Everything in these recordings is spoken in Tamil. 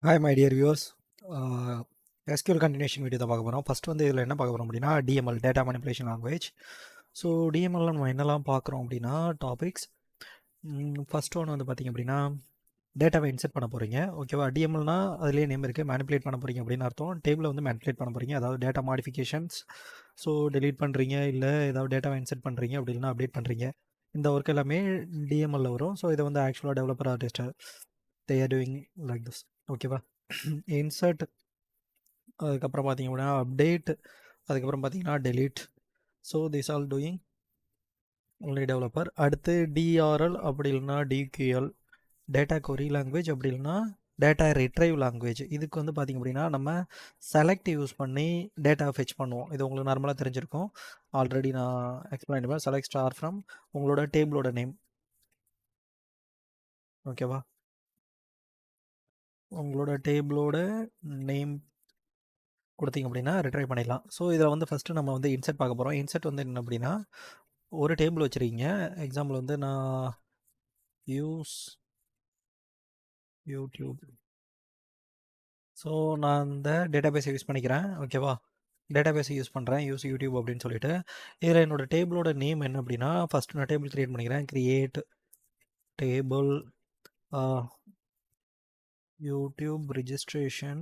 Hi my dear viewers. SQL continuation video தான் பார்க்க போகிறோம். ஃபஸ்ட் வந்து இதில் என்ன பார்க்க போகிறோம் அப்படின்னா DML data manipulation language. So டிஎம்எல்ல நம்ம என்னெல்லாம் பார்க்குறோம் அப்படின்னா டாபிக்ஸ். ஃபஸ்ட் ஒன்று வந்து பார்த்திங்க அப்படின்னா டேட்டாவை இன்செர்ட் பண்ண போகிறீங்க. ஓகேவா? டிஎம்எல்னா அதுலேயே நேம் இருக்குது. மேனிப்புலேட் பண்ண போகிறீங்க அப்படின்னு அர்த்தம். டேபிளை வந்து மேனிப்புலேட் பண்ண போகிறீங்க, அதாவது டேட்டா மாடிஃபிகேஷன்ஸ். ஸோ டெலீட் பண்ணுறீங்க, இல்லை ஏதாவது டேட்டாவை இன்செர்ட் பண்ணுறீங்க, அப்படி இல்லைனா அப்டேட் பண்ணுறீங்க. இந்த ஒர்க் எல்லாமே டிஎம்எல்ல வரும். ஸோ இதை வந்து ஆக்சுவலாக developer artist they are doing like this. ஓகேவா? இன்சர்ட், அதுக்கப்புறம் பார்த்தீங்க அப்படின்னா அப்டேட், அதுக்கப்புறம் பார்த்தீங்கன்னா delete. So this all doing only developer. அடுத்து டிஆர்எல் அப்படி இல்லைனா டிக்யூஎல் டேட்டா கொரி லாங்குவேஜ், அப்படி இல்லைனா டேட்டா ரிட்ரைவ் லாங்குவேஜ். இதுக்கு வந்து பார்த்திங்க அப்படின்னா நம்ம செலக்ட் யூஸ் பண்ணி டேட்டா ஃபெச் பண்ணுவோம். இது உங்களுக்கு நார்மலாக தெரிஞ்சிருக்கும். ஆல்ரெடி நான் எக்ஸ்பிளைன் பண்ணுவேன். செலக்ட் ஸ்டார் ஃப்ரம் உங்களோட டேபிளோட நேம். ஓகேவா? உங்களோட டேபிளோட நேம் கொடுத்தீங்க அப்படின்னா ரிட்ரைவ் பண்ணிடலாம். ஸோ இதில் வந்து ஃபஸ்ட்டு நம்ம வந்து இன்செர்ட் பார்க்க போகிறோம். இன்செர்ட் வந்து என்ன அப்படின்னா ஒரு டேபிள் வச்சுருக்கீங்க. எக்ஸாம்பிள் வந்து நான் யூஸ் யூடியூப். ஸோ நான் இந்த டேட்டாபேஸை யூஸ் பண்ணிக்கிறேன். ஓகேவா? டேட்டாபேஸை யூஸ் பண்ணுறேன், யூஸ் யூடியூப் அப்படின்னு சொல்லிட்டு. இதில் என்னோடய டேபிளோட நேம் என்ன அப்படின்னா ஃபஸ்ட்டு நான் டேபிள் க்ரியேட் பண்ணிக்கிறேன். Create table YouTube registration.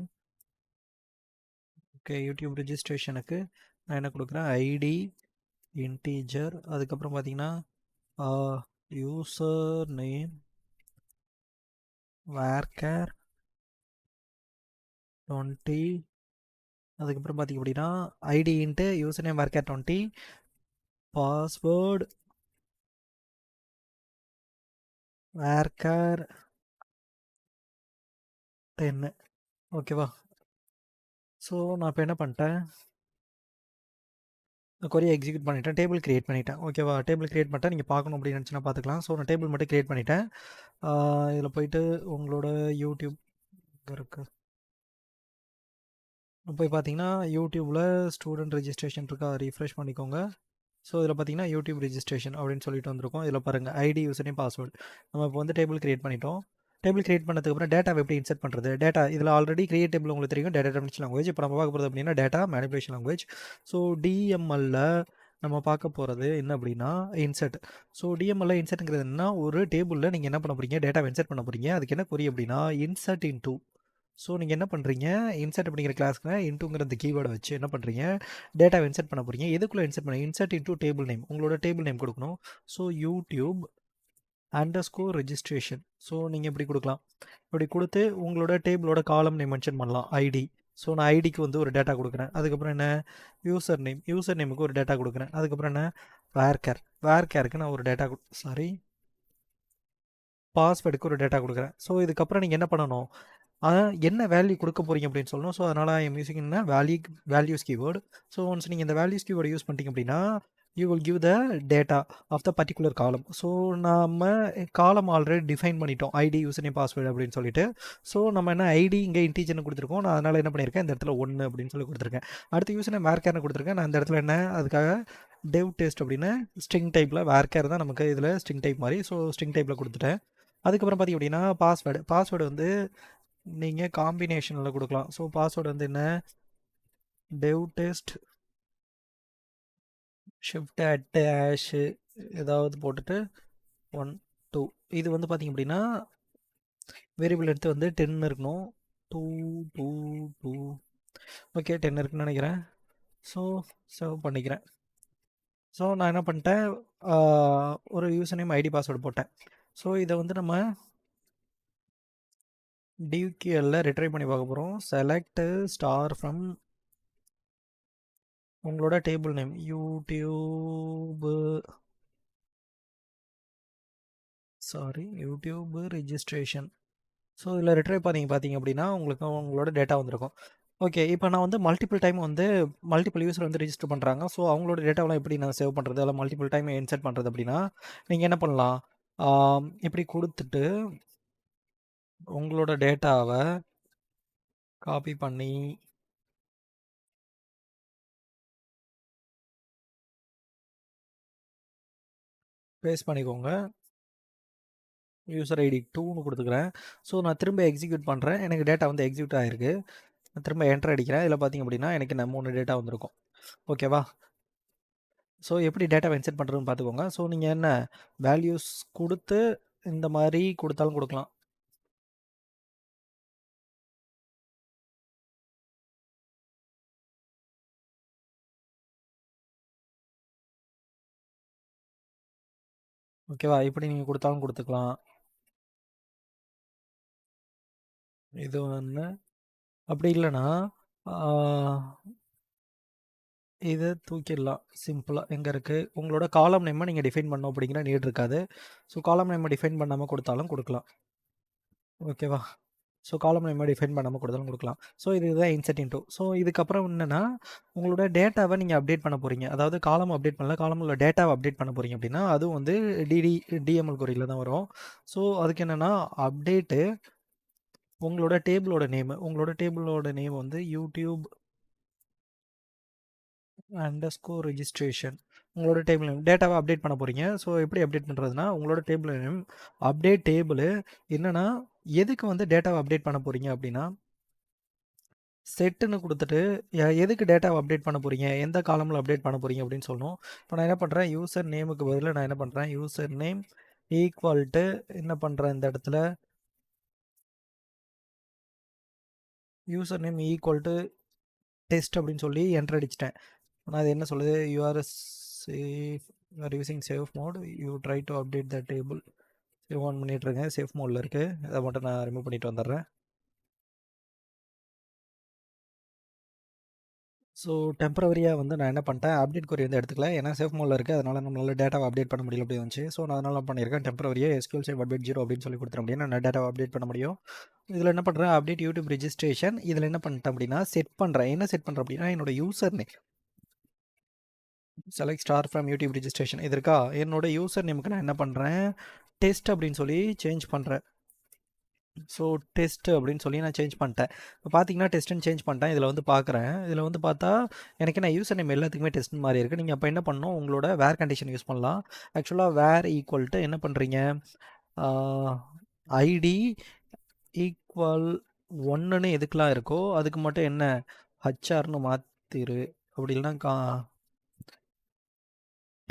Okay, YouTube ரிஜிஸ்ட்ரேஷனுக்கு நான் என்ன கொடுக்குறேன், ஐடி இன்டீஜர், அதுக்கப்புறம் பார்த்தீங்கன்னா யூசர் நேம் வேர்கேர் 20, அதுக்கப்புறம் பார்த்திங்க அப்படின்னா ID into user name varchar 20, password varchar 10. ஓகேவா? ஸோ நான் இப்போ என்ன பண்ணிட்டேன், கொரியை எக்ஸிக்யூட் பண்ணிவிட்டேன், டேபிள் க்ரியேட் பண்ணிட்டேன். ஓகேவா? டேபிள் க்ரியேட் பண்ணிட்டேன். நீங்கள் பார்க்கணும் அப்படின்னு நினச்சினா பார்த்துக்கலாம். ஸோ நான் டேபிள் மட்டும் க்ரியேட் பண்ணிட்டேன். இதில் போயிட்டு உங்களோட யூடியூப் இருக்குது, போய் பார்த்தீங்கன்னா யூடியூப்பில் ஸ்டூடெண்ட் ரெஜிஸ்ட்ரேஷன் இருக்கா, ரீஃப்ரெஷ் பண்ணிக்கோங்க. ஸோ இதில் பார்த்தீங்கன்னா யூடியூப் ரெஜிஸ்ட்ரேஷன் அப்படின்னு சொல்லிட்டு வந்திருக்கோம். இதில் பாருங்கள் ஐடி யூசர் நேம் பாஸ்வேர்டு. நம்ம இப்போ வந்து டேபிள் க்ரியேட் பண்ணிட்டோம். டேபிள் க்ரியேட் பண்ணதுக்கப்புறம் டேட்டாவை எப்படி இன்செர்ட் பண்ணுறது, டேட்டா இதில் ஆல்ரெடி க்ரியேட் டேபிள் உங்களுக்கு தெரியும், டேட்டா மேனிப்புலேஷன் லாங்குவேஜ். இப்போ நம்ம பார்க்க போகிறது அப்படின்னா டேட்டா மேனிப்புலேஷன் லாங்குவேஜ். ஸோ டிஎம்எல்ல நம்ம பார்க்க போகிறது என்ன அப்படின்னா இன்செர்ட். ஸோ டிஎம்எல்ல இன்செர்ட்ங்கிறது என்னன்னா ஒரு டேபிளில் நீங்கள் என்ன பண்ண போகிறீங்க, டேட்டாவை இன்செர்ட் பண்ண போகிறீங்க. அதுக்கு என்ன கொரி அப்படின்னா இன்செர்ட் இன்டூ. ஸோ நீங்கள் என்ன பண்ணுறீங்க, இன்செர்ட் அப்படிங்கிற கிளாஸ்க்கு இன்டூங்கிற இந்த கீவேர்டை வச்சு என்ன பண்ணுறீங்க, டேட்டாவை இன்செர்ட் பண்ண போகிறீங்க. எதுக்குள்ளே இன்செர்ட் பண்ண, இன்செர்ட் இன்டூ டேபிள் நேம், உங்களோட டேபிள் நேம் கொடுக்கணும். So YouTube underscore registration. So நீங்கள் இப்படி கொடுக்கலாம். இப்படி கொடுத்து உங்களோட டேபிளோட காலம் நேம் மென்ஷன் பண்ணலாம், ஐடி. ஸோ நான் ஐடிக்கு வந்து ஒரு டேட்டா கொடுக்குறேன். அதுக்கப்புறம் என்ன, யூசர் நேம், யூசர் நேமுக்கு ஒரு டேட்டா கொடுக்குறேன். அதுக்கப்புறம் என்ன, வேர்கேர், வேர்கேருக்கு நான் ஒரு டேட்டா பாஸ்வேர்டுக்கு ஒரு டேட்டா கொடுக்குறேன். ஸோ இதுக்கப்புறம் நீங்கள் என்ன பண்ணணும், என்ன வேல்யூ கொடுக்க போகிறீங்க அப்படின்னு சொல்லணும். ஸோ அதனால் ஐஎம் யூஸிங் என்ன வேல்யூஸ் கீவேர்டு. ஸோ ஒன்ஸ் நீங்கள் இந்த வேல்யூஸ் கீவேர்டு யூஸ் பண்ணிட்டீங்க அப்படின்னா you will give the data of the particular column. So நம்ம காலம் ஆல்ரெடி டிஃபைன் பண்ணிட்டோம், ஐடி யூசர் நேம் பாஸ்வேர்டு அப்படின்னு சொல்லிட்டு. ஸோ நம்ம என்ன ஐடி இங்கே இன்டீஜர்னு கொடுத்துருக்கோம். நான் அதனால் என்ன பண்ணியிருக்கேன், இந்த இடத்துல 1 அப்படின்னு சொல்லி கொடுத்துருக்கேன். அடுத்து யூசர் நேம் வேர்கேர்னு கொடுத்துருக்கேன். நான் இந்த இடத்துல என்ன, அதுக்காக டெவ் டெஸ்ட் அப்படின்னு ஸ்ட்ரிங் டைப்பில், வேர்கேர் தான் நமக்கு இதில் ஸ்ட்ரிங் டைப் மாதிரி. ஸோ ஸ்ட்ரிங் டைப்பில் கொடுத்துட்டேன். அதுக்கப்புறம் பார்த்திங்க அப்படின்னா பாஸ்வேர்டு வந்து நீங்கள் காம்பினேஷனில் கொடுக்கலாம். ஸோ பாஸ்வேர்டு வந்து என்ன, டெவ் டெஸ்ட் ஷிஃப்ட் அட் ஹேஷு ஏதாவது போட்டுட்டு 1 2. இது வந்து பார்த்திங்க அப்படின்னா வேரியபிள் எடுத்து வந்து 10 இருக்கணும். 2 2 2. ஓகே, 10 இருக்குன்னு நினைக்கிறேன். ஸோ சேவ் பண்ணிக்கிறேன். ஸோ நான் என்ன பண்ணிட்டேன், ஒரு யூசர் நேம் ஐடி பாஸ்வேர்டு போட்டேன். ஸோ இதை வந்து நம்ம டிக்யூஎல்ல ரிட்ரைவ் பண்ணி பார்க்க போகிறோம். செலக்ட் ஸ்டார் ஃப்ரம் உங்களோட table name YouTube registration. So இதில் ரிட்ரைவ் பார்த்தீங்க அப்படின்னா உங்களுக்கு உங்களோட டேட்டா வந்திருக்கும். ஓகே, இப்போ நான் வந்து மல்டிபிள் டைம் வந்து மல்டிபிள் யூஸர் வந்து ரெஜிஸ்டர் பண்ணுறாங்க. ஸோ அவங்களோட டேட்டாவெலாம் எப்படி நான் சேவ் பண்ணுறது, அதில் மல்டிபிள் டைம் இன்செர்ட் பண்ணுறது அப்படின்னா நீங்கள் என்ன பண்ணலாம், இப்படி கொடுத்துட்டு உங்களோட டேட்டாவை காப்பி பண்ணி பேஸ்ட் பண்ணிக்கோங்க. யூசர் ஐடி 2ன்னு கொடுத்துக்கிறேன். ஸோ நான் திரும்ப எக்ஸிக்யூட் பண்ணுறேன். எனக்கு டேட்டா வந்து எக்ஸிக்யூட் ஆகிருக்கு. நான் திரும்ப என்டர் அடிக்கிறேன். இதில் பார்த்திங்க அப்படின்னா எனக்கு 3 டேட்டா வந்திருக்கும். ஓகேவா? ஸோ எப்படி டேட்டாவை இன்செர்ட் பண்ணுறதுன்னு பார்த்துக்கோங்க. ஸோ நீங்கள் என்ன வேல்யூஸ் கொடுத்து இந்த மாதிரி கொடுத்தாலும் கொடுக்கலாம். ஓகேவா? இப்படி நீங்கள் கொடுத்தாலும் கொடுத்துக்கலாம். இது ஒன்று. அப்படி இல்லைன்னா இதை தூக்கிடலாம் சிம்பிளாக. எங்கே இருக்குது உங்களோட காலம் நேமை நீங்கள் டிஃபைன் பண்ணோம் அப்படிங்கிற நீட் இருக்காது. ஸோ காலம் நேமை டிஃபைன் பண்ணாமல் கொடுத்தாலும் கொடுக்கலாம். ஓகேவா? ஸோ காலம் நேமை டிஃபைன் பண்ணாமல் கொடுத்தாலும் கொடுக்கலாம். ஸோ இதுதான் இன்செர்ட் இன்டூ. ஸோ இதுக்கப்புறம் என்னென்னா உங்களோட டேட்டாவை நீங்கள் அப்டேட் பண்ண போகிறீங்க. அதாவது காலம் அப்டேட் பண்ணல, காலமில் டேட்டாவை அப்டேட் பண்ண போகிறீங்க அப்படின்னா அதுவும் வந்து டிஎம்எல் கொரியில் தான் வரும். ஸோ அதுக்கு என்னென்னா அப்டேட்டு உங்களோட டேபிளோட நேம் வந்து யூடியூப் _registration. உங்களோட டேபிள் நேம் டேட்டாவை அப்டேட் பண்ண போகிறீங்க. ஸோ எப்படி அப்டேட் பண்ணுறதுனா உங்களோட டேபிள் நேம் அப்டேட் டேபிள் என்னென்னா எதுக்கு வந்து டேட்டாவை அப்டேட் பண்ண போகிறீங்க அப்படின்னா செட்டுன்னு கொடுத்துட்டு எதுக்கு டேட்டாவை அப்டேட் பண்ண போகிறீங்க, எந்த காலமில் அப்டேட் பண்ண போகிறீங்க அப்படின்னு சொல்லணும். இப்போ நான் என்ன பண்ணுறேன், யூசர் நேமுக்கு பதிலாக நான் என்ன பண்ணுறேன், யூசர் நேம் ஈக்குவல் டு என்ன பண்ணுறேன், இந்த இடத்துல user name equal to test அப்படின்னு சொல்லி என்டர் அடிச்சிட்டேன். ஆனால் அது என்ன சொல்லுது, you're using safe mode, you try to update the table. Save on பண்ணிகிட்ருக்கேன், சேஃப் மோடில் இருக்குது. அதை மட்டும் நான் ரிமூவ் பண்ணிட்டு வந்துடுறேன். ஸோ டெம்பரவரியாக வந்து நான் என்ன பண்ணிட்டேன், அப்டேட் கொரி வந்து எடுத்துக்கல. ஏன்னா சேஃப் மோடில் இருக்குது, அதனால் நம்மளால் டேட்டாவை அப்டேட் பண்ண முடியல அப்படி வந்துச்சு. ஸோ நான் அதனால் பண்ணியிருக்கேன், டெம்பரவரியாக SQL சேவ் அப்டேட் 0 அப்படின்னு சொல்லி கொடுத்துட முடியும். நான் டேட்டாவை அப்டேட் பண்ண முடியும். இதில் என்ன பண்ணுறேன், அப்டேட் யூடியூப் ரெஜிஸ்ட்ரேஷன். இதில் என்ன பண்ணிட்டேன் அப்படின்னா செட் பண்ணுறேன். என்ன செட் பண்ணுறேன் அப்படின்னா என்னோட user name select star from YouTube registration இது இருக்கா, என்னோட யூசர் நேமுக்கு நான் என்ன பண்ணுறேன், டெஸ்ட் அப்படின்னு சொல்லி சேஞ்ச் பண்ணுறேன். ஸோ டெஸ்ட்டு அப்படின்னு சொல்லி நான் சேஞ்ச் பண்ணிட்டேன். இப்போ பார்த்தீங்கன்னா டெஸ்ட்டுன்னு சேஞ்ச் பண்ணிட்டேன். இதில் வந்து பார்க்குறேன், இதில் வந்து பார்த்தா எனக்கு என்ன யூசர் நேம் எல்லாத்துக்குமே டெஸ்ட் மாதிரி இருக்குது. நீங்கள் அப்போ என்ன பண்ணணும், உங்களோட வேர் கண்டிஷன் யூஸ் பண்ணலாம். ஆக்சுவலாக வேர் ஈக்குவல் டு என்ன பண்ணுறீங்க, ஐடி ஈக்குவல் 1ன்னு எதுக்கெலாம் இருக்கோ அதுக்கு மட்டும் என்ன ஹச்ஆர்னு மாற்றிரு. அப்படி இல்லைனா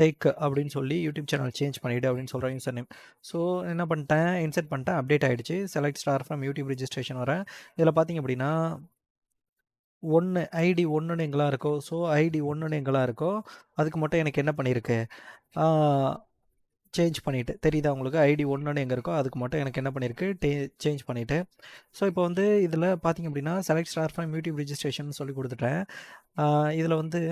டேக் அப்படின்னு சொல்லி யூடியூப் சேனல் சேஞ்ச் பண்ணிவிடு அப்படின்னு சொல்கிறேன் யூசர் நேம். ஸோ என்ன பண்ணிட்டேன், இன்செர்ட் பண்ணிட்டேன், அப்டேட் ஆகிடுச்சு. Select star from YouTube registration வரேன். இதில் பார்த்திங்க அப்படின்னா 1 ஐடி 1ன்னு எங்கெல்லாம் இருக்கோ, ஸோ ஐடி 1ன்னு எங்கெல்லாம் இருக்கோ அதுக்கு மட்டும் எனக்கு என்ன பண்ணியிருக்கு, சேஞ்ச் பண்ணிவிட்டு தெரியுதா உங்களுக்கு, ஐடி 1ன்னு எங்கே இருக்கோ அதுக்கு மட்டும் எனக்கு என்ன பண்ணியிருக்கு, சேஞ்ச் பண்ணிவிட்டு. ஸோ இப்போ வந்து இதில் பார்த்திங்க அப்படின்னா select star from YouTube registration சொல்லி கொடுத்துட்டேன். இதில் வந்து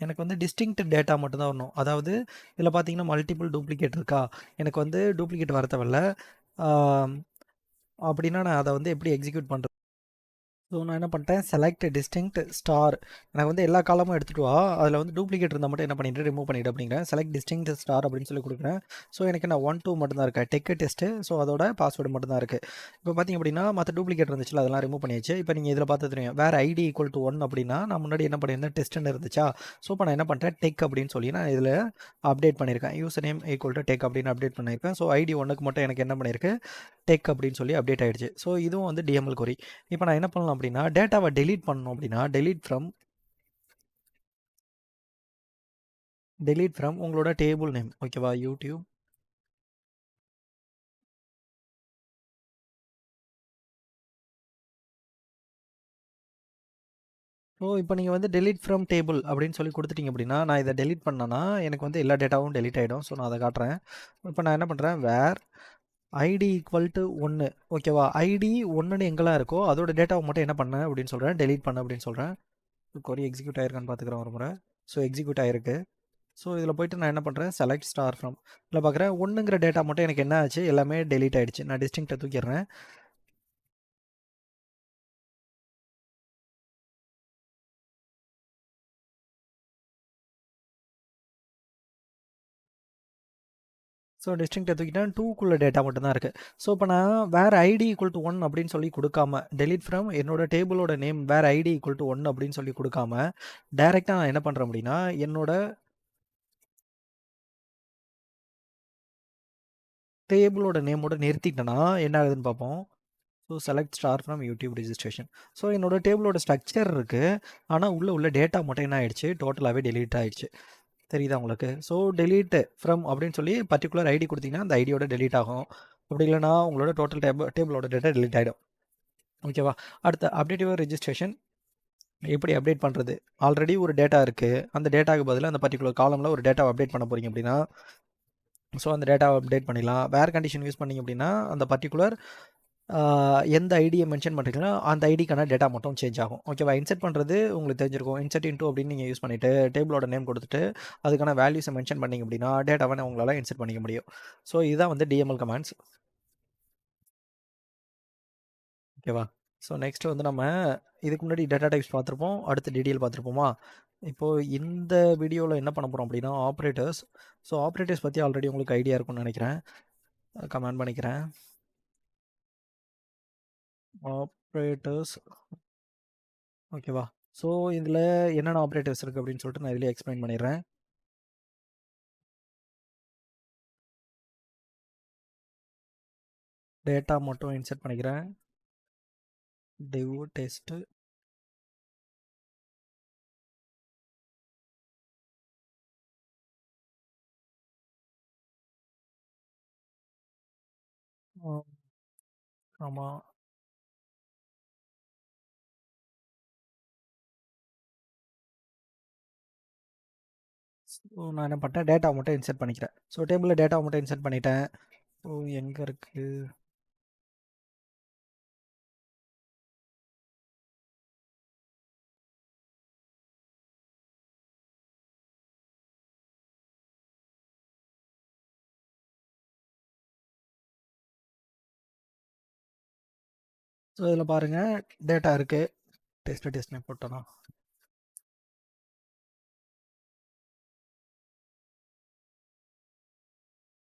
எனக்கு வந்து டிஸ்டிங்க்ட் டேட்டா மட்டும் தான் வரணும். அதாவது இதில் பார்த்தீங்கன்னா மல்டிபிள் டூப்ளிகேட் இருக்கா, எனக்கு வந்து டூப்ளிகேட் வர தேவையில்ல. அப்படின்னா நான் அதை வந்து எப்படி எக்ஸிக்யூட் பண்ணுறது, ஸோ நான் என்ன பண்ணிட்டேன், செலக்ட் டிஸ்டிங்க்ட் ஸ்டார். எனக்கு வந்து எல்லா காலமும் எடுத்துகிட்டு வா, அதில் வந்து டூப்ளிகேட் இருந்தால் மட்டும் என்ன பண்ணிட்டு ரிமூவ் பண்ணிவிடு அப்படிங்கிறேன். செலக்ட் டிஸ்டிங்க்ட் ஸ்டார் அப்படின்னு சொல்லி கொடுக்குறேன். ஸோ எனக்கு நான் 1 2 மட்டும் தான் இருக்கேன், டெக்கு டெஸ்ட்டு. ஸோ அதோட பாஸ்வேர்டு மட்டும் தான் இருக்குது. இப்போ பார்த்திங்க அப்படின்னா மற்ற டூப்ளிகேட் இருந்துச்சுல அதெல்லாம் ரிமூவ் பண்ணியாச்சு. இப்போ நீங்கள் இதில் பார்த்து தெரியும், வேறு ஐடி ஈக்குவல் டு 1 அப்படின்னா நான் முன்னாடி என்ன பண்ணியிருந்தேன், டெஸ்ட்டுன்னு இருந்துச்சா. ஸோ இப்போ நான் என்ன பண்ணுறேன், டெக் அப்படின்னு சொல்லி நான் இதில் அப்டேட் பண்ணியிருக்கேன். User name equal to tech அப்படின்னு அப்டேட் பண்ணியிருக்கேன். ஸோ ஐடி 1க்கு மட்டும் எனக்கு என்ன பண்ணியிருக்கு, டெக் அப்படின்னு சொல்லி அப்டேட் ஆகிடுச்சு. ஸோ இதுவும் வந்து டிஎம்எல் கொரி. இப்போ நான் என்ன பண்ணலாம் அப்படின்னா டேட்டாவை டெலீட் பண்ணணும் அப்படின்னா டெலீட் ஃப்ரம் உங்களோட டேபிள் நேம். ஓகேவா, யூடியூப் ஸோ இப்போ நீங்கள் வந்து டெலீட் ஃப்ரம் டேபிள் அப்படின்னு சொல்லி கொடுத்துட்டீங்க அப்படின்னா நான் இதை டெலீட் பண்ணேன்னா எனக்கு வந்து எல்லா டேட்டாவும் டெலீட் ஆகிடும். ஸோ நான் அதை காட்டுறேன். இப்போ நான் என்ன பண்ணுறேன், வேர் ஐடி ஈக்குவல் டு 1. ஓகேவா, ஐடி 1ன்னு எங்கெல்லாம் இருக்கோ அதோட டேட்டாவை மட்டும் என்ன பண்ணேன் அப்படின்னு சொல்கிறேன், டெலீட் பண்ண அப்படின்னு சொல்கிறேன். கொரி எக்ஸிக்யூட் ஆயிருக்கான்னு பார்த்துக்கிறேன் ஒரு முறை. ஸோ எக்ஸிக்யூட் ஆயிருக்கு. ஸோ இதில் போய்ட்டு நான் என்ன பண்ணுறேன், செலக்ட் ஸ்டார் ஃப்ரம் இதில் பார்க்குறேன் 1ங்கிற டேட்டா மட்டும் எனக்கு என்ன ஆச்சு, எல்லாமே டெலீட் ஆகிடுச்சு. நான் டிஸ்டிங்க்டை தூக்கிடுறேன். ஸோ டிஸ்டிங்க்டை தூக்கிட்டேன், 2க்குள்ள டேட்டா மட்டும் தான் இருக்குது. ஸோ இப்போ நான் வேறு ஐடி ஈக்குவல் டு 1 அப்படின்னு சொல்லி கொடுக்காம டெலீட் ஃப்ரம் என்னோட டேபிளோட நேம் வேறு ஐடி ஈக்குவல் டு 1 அப்படின்னு சொல்லி கொடுக்காம டேரெக்டாக நான் என்ன பண்ணுறேன் அப்படின்னா என்னோட டேபிளோட நேமோட நிறுத்திட்டேன்னா என்ன ஆகுதுன்னு பார்ப்போம். So select star from YouTube registration. So என்னோட டேபிளோட ஸ்ட்ரக்சர் இருக்குது, ஆனால் உள்ள டேட்டா மட்டும் என்ன ஆயிடுச்சு, டோட்டலாகவே டெலீட் ஆகிடுச்சு. தெரியுதா உங்களுக்கு? ஸோ டெலீட் ஃப்ரம் அப்படின்னு சொல்லி பர்டிகுலர் ஐடி கொடுத்தீங்கன்னா அந்த ஐடியோட டெலீட் ஆகும். அப்படி இல்லைனா உங்களோட டோட்டல் டேபிளோட டேட்டா டெலீட் ஆகிடும். ஓகேவா? அடுத்த அப்டேட் யுவர் ரெஜிஸ்ட்ரேஷன் எப்படி அப்டேட் பண்ணுறது? ஆல்ரெடி ஒரு டேட்டா இருக்குது, அந்த டேட்டாவுக்கு பதிலாக அந்த பர்டிகுலர் காலமில் ஒரு டேட்டாவை அப்டேட் பண்ண போகிறீங்க அப்படின்னா ஸோ அந்த டேட்டாவை அப்டேட் பண்ணிடலாம். வேர் கண்டிஷன் யூஸ் பண்ணிங்க அப்படின்னா அந்த பர்டிகுலர் எந்த ஐடியை மென்ஷன் பண்ணுறீங்களோ அந்த ஐடிக்கான டேட்டா மட்டும் சேஞ்ச் ஆகும். ஓகேவா? இன்செர்ட் பண்ணுறது உங்களுக்கு தெரிஞ்சிருக்கும். இன்செர்ட் இன்டூ அப்படின்னு நீங்கள் யூஸ் பண்ணிவிட்டு டேபிளோட நேம் கொடுத்துட்டு அதுக்கான வேல்யூஸை மென்ஷன் பண்ணிங்க அப்படின்னா டேட்டாவை உங்களால் இன்செர்ட் பண்ணிக்க முடியும். ஸோ இதுதான் வந்து டிஎம்எல் கமாண்ட்ஸ். ஓகேவா? ஸோ நெக்ஸ்ட் வந்து நம்ம இதுக்கு முன்னாடி டேட்டா டைப்ஸ் பார்த்துருப்போம், அடுத்து டிடிஎல் பார்த்துருப்போமா? இப்போது இந்த வீடியோவில் என்ன பண்ண போகிறோம் அப்படின்னா ஆப்ரேட்டர்ஸ். ஸோ ஆப்ரேட்டர்ஸ் பற்றி ஆல்ரெடி உங்களுக்கு ஐடியா இருக்கும்னு நினைக்கிறேன். கமெண்ட் பண்ணிக்கிறேன். ஆப்ரேட்டர்ஸ் ஓகேவா? ஸோ இதில் என்னென்ன ஆப்ரேட்டர்ஸ் இருக்குது அப்படின்னு சொல்லிட்டு நான் இதில் எக்ஸ்பிளைன் பண்ணிடுறேன். டேட்டா மட்டும் இன்செர்ட் பண்ணிக்கிறேன். டிவ் டெஸ்ட்டு ஆமாம். ஸோ நான் என்ன பண்ணிட்டேன், டேட்டாவை மட்டும் இன்செர்ட் பண்ணிக்கிறேன். ஸோ டேபிளில் டேட்டாவை மட்டும் இன்செர்ட் பண்ணிட்டேன். ஸோ எங்கே இருக்குது? ஸோ இதில் பாருங்கள் டேட்டா இருக்குது. டெஸ்ட்னு போட்டோன்னா